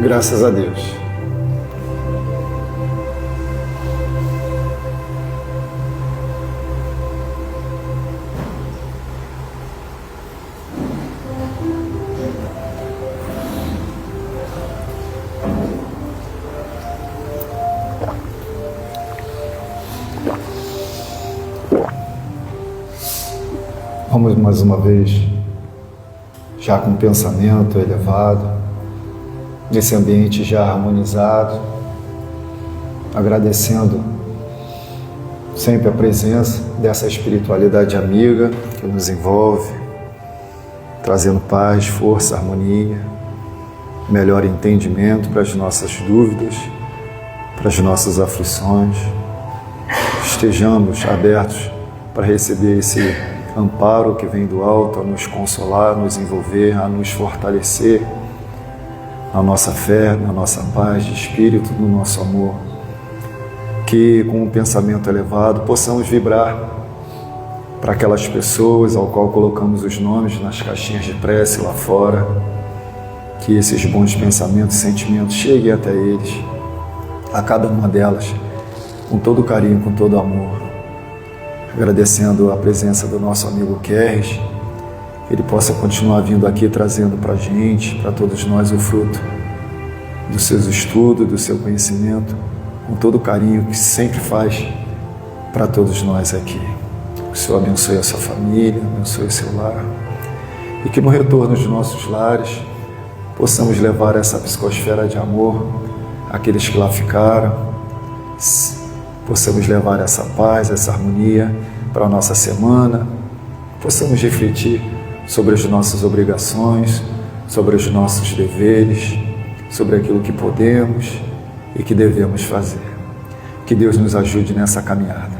Graças a Deus. Vamos mais uma vez, já com pensamento elevado, nesse ambiente já harmonizado, agradecendo sempre a presença dessa espiritualidade amiga que nos envolve, trazendo paz, força, harmonia, melhor entendimento para as nossas dúvidas, para as nossas aflições. Estejamos abertos para receber esse amparo que vem do alto a nos consolar, nos envolver, a nos fortalecer na nossa fé, na nossa paz de espírito, no nosso amor. Que com um pensamento elevado possamos vibrar para aquelas pessoas ao qual colocamos os nomes nas caixinhas de prece lá fora, que esses bons pensamentos e sentimentos cheguem até eles, a cada uma delas, com todo carinho, com todo amor. Agradecendo a presença do nosso amigo Kerres, que ele possa continuar vindo aqui trazendo para a gente, para todos nós, o fruto dos seus estudos, do seu conhecimento, com todo o carinho que sempre faz para todos nós aqui. Que o Senhor abençoe a sua família, abençoe o seu lar, e que no retorno dos nossos lares possamos levar essa psicosfera de amor àqueles que lá ficaram, possamos levar essa paz, essa harmonia para a nossa semana, possamos refletir sobre as nossas obrigações, sobre os nossos deveres, sobre aquilo que podemos e que devemos fazer. Que Deus nos ajude nessa caminhada.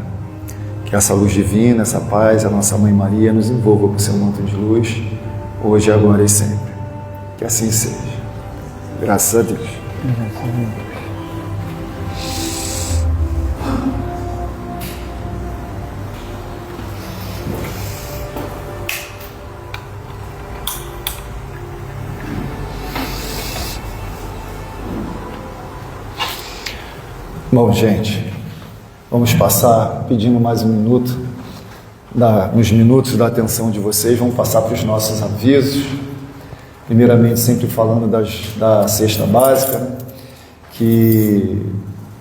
Que essa luz divina, essa paz, a nossa Mãe Maria nos envolva com seu manto de luz, hoje, agora e sempre. Que assim seja. Graças a Deus. Graças a Deus. Bom, gente, vamos passar pedindo mais um minuto, uns minutos da atenção de vocês, vamos passar para os nossos avisos. Primeiramente, sempre falando da cesta básica, que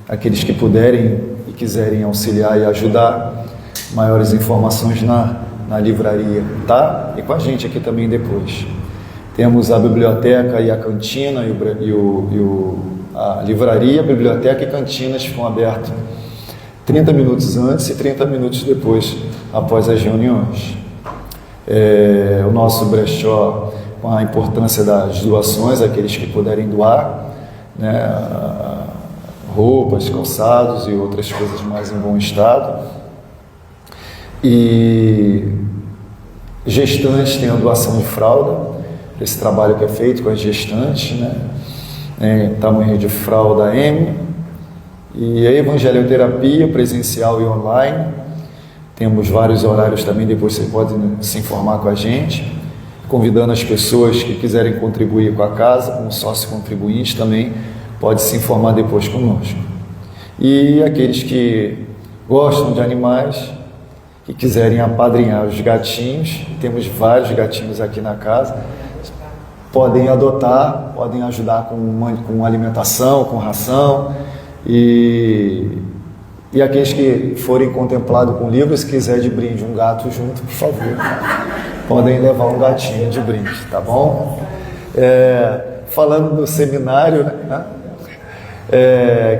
aqueles que puderem e quiserem auxiliar e ajudar, maiores informações na livraria, tá? E com a gente aqui também depois. Temos a biblioteca e a cantina a livraria, a biblioteca e cantinas ficam abertas 30 minutos antes e 30 minutos depois, após as reuniões. O nosso brechó, com a importância das doações, aqueles que puderem doar, né, roupas, calçados e outras coisas mais em bom estado. E gestantes têm a doação de fralda, esse trabalho que é feito com as gestantes, né? Tamanho de fralda M, e a evangelioterapia presencial e online. Temos vários horários também, depois você pode se informar com a gente, convidando as pessoas que quiserem contribuir com a casa, como sócio contribuinte também, pode se informar depois conosco. E aqueles que gostam de animais, que quiserem apadrinhar os gatinhos, temos vários gatinhos aqui na casa, podem adotar, podem ajudar com alimentação, com ração, e aqueles que forem contemplados com livros, se quiser de brinde um gato junto, por favor, podem levar um gatinho de brinde, tá bom? Falando do seminário, né?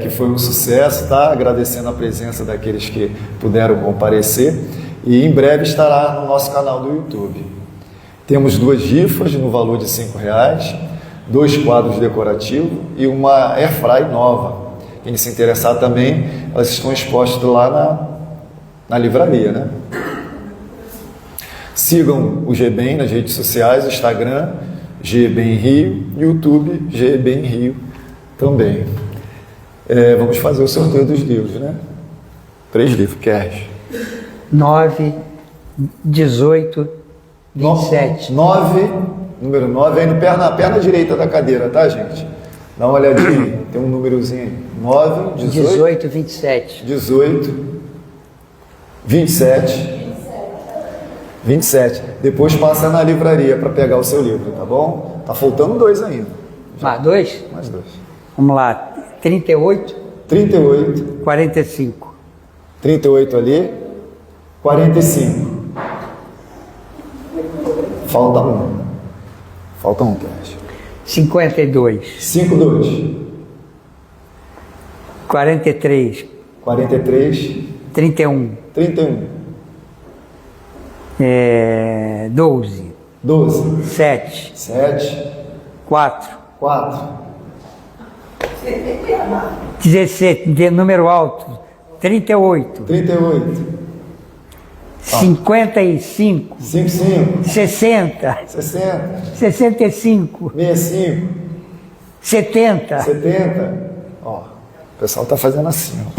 Que foi um sucesso, tá? Agradecendo a presença daqueles que puderam comparecer, e em breve estará no nosso canal do YouTube. Temos 2 rifas no valor de R$5, 2 quadros decorativos e uma airfry nova. Quem se interessar também, elas estão expostas lá na livraria, né? Sigam o GBEM nas redes sociais, Instagram, GBEM Rio, YouTube, GBEM Rio também. Vamos fazer o sorteio dos livros, né? 3 livros, Kerres. 9, 18, 27. Número 9, aí na perna direita da cadeira, tá, gente? Dá uma olhadinha, tem um númerozinho aí. 9, 18, 27. 18, 27. 27. Depois passa na livraria para pegar o seu livro, tá bom? Tá faltando 2 ainda. Mais 2? Mais 2. Vamos lá. 38, 38. 45. 38 ali. 45. Falta 1. Falta 1, Cash. 52. 52. 43. 43. 31. 31. 12. 12. 7. 7. 4. 4. 17. De número alto. 38. 38. 55. 55. 60. 60. 65. 65. 70. 70. Ó, o pessoal tá fazendo assim, ó.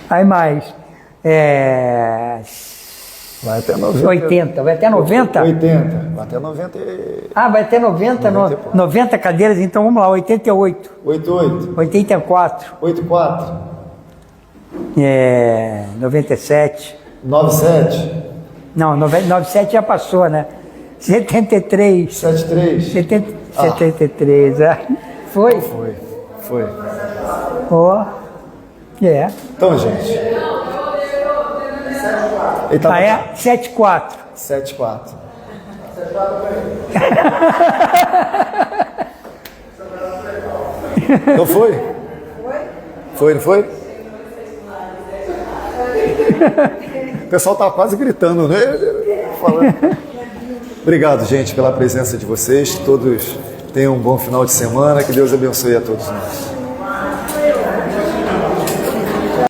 Aí mais. Vai até 90. 80. Vai até 90? 80. Vai até 90. Ah, vai até 90? 90 cadeiras, então vamos lá. 88. 88. 84. 84. 97. 97. Não, 97 já passou, né? 73. 73. 73. Foi? Foi. Ó. Então, gente. Ele tava... 74. 74. Então foi? Foi, não foi? O pessoal tá quase gritando, né? Falando. Obrigado, gente, pela presença de vocês. Todos tenham um bom final de semana. Que Deus abençoe a todos nós.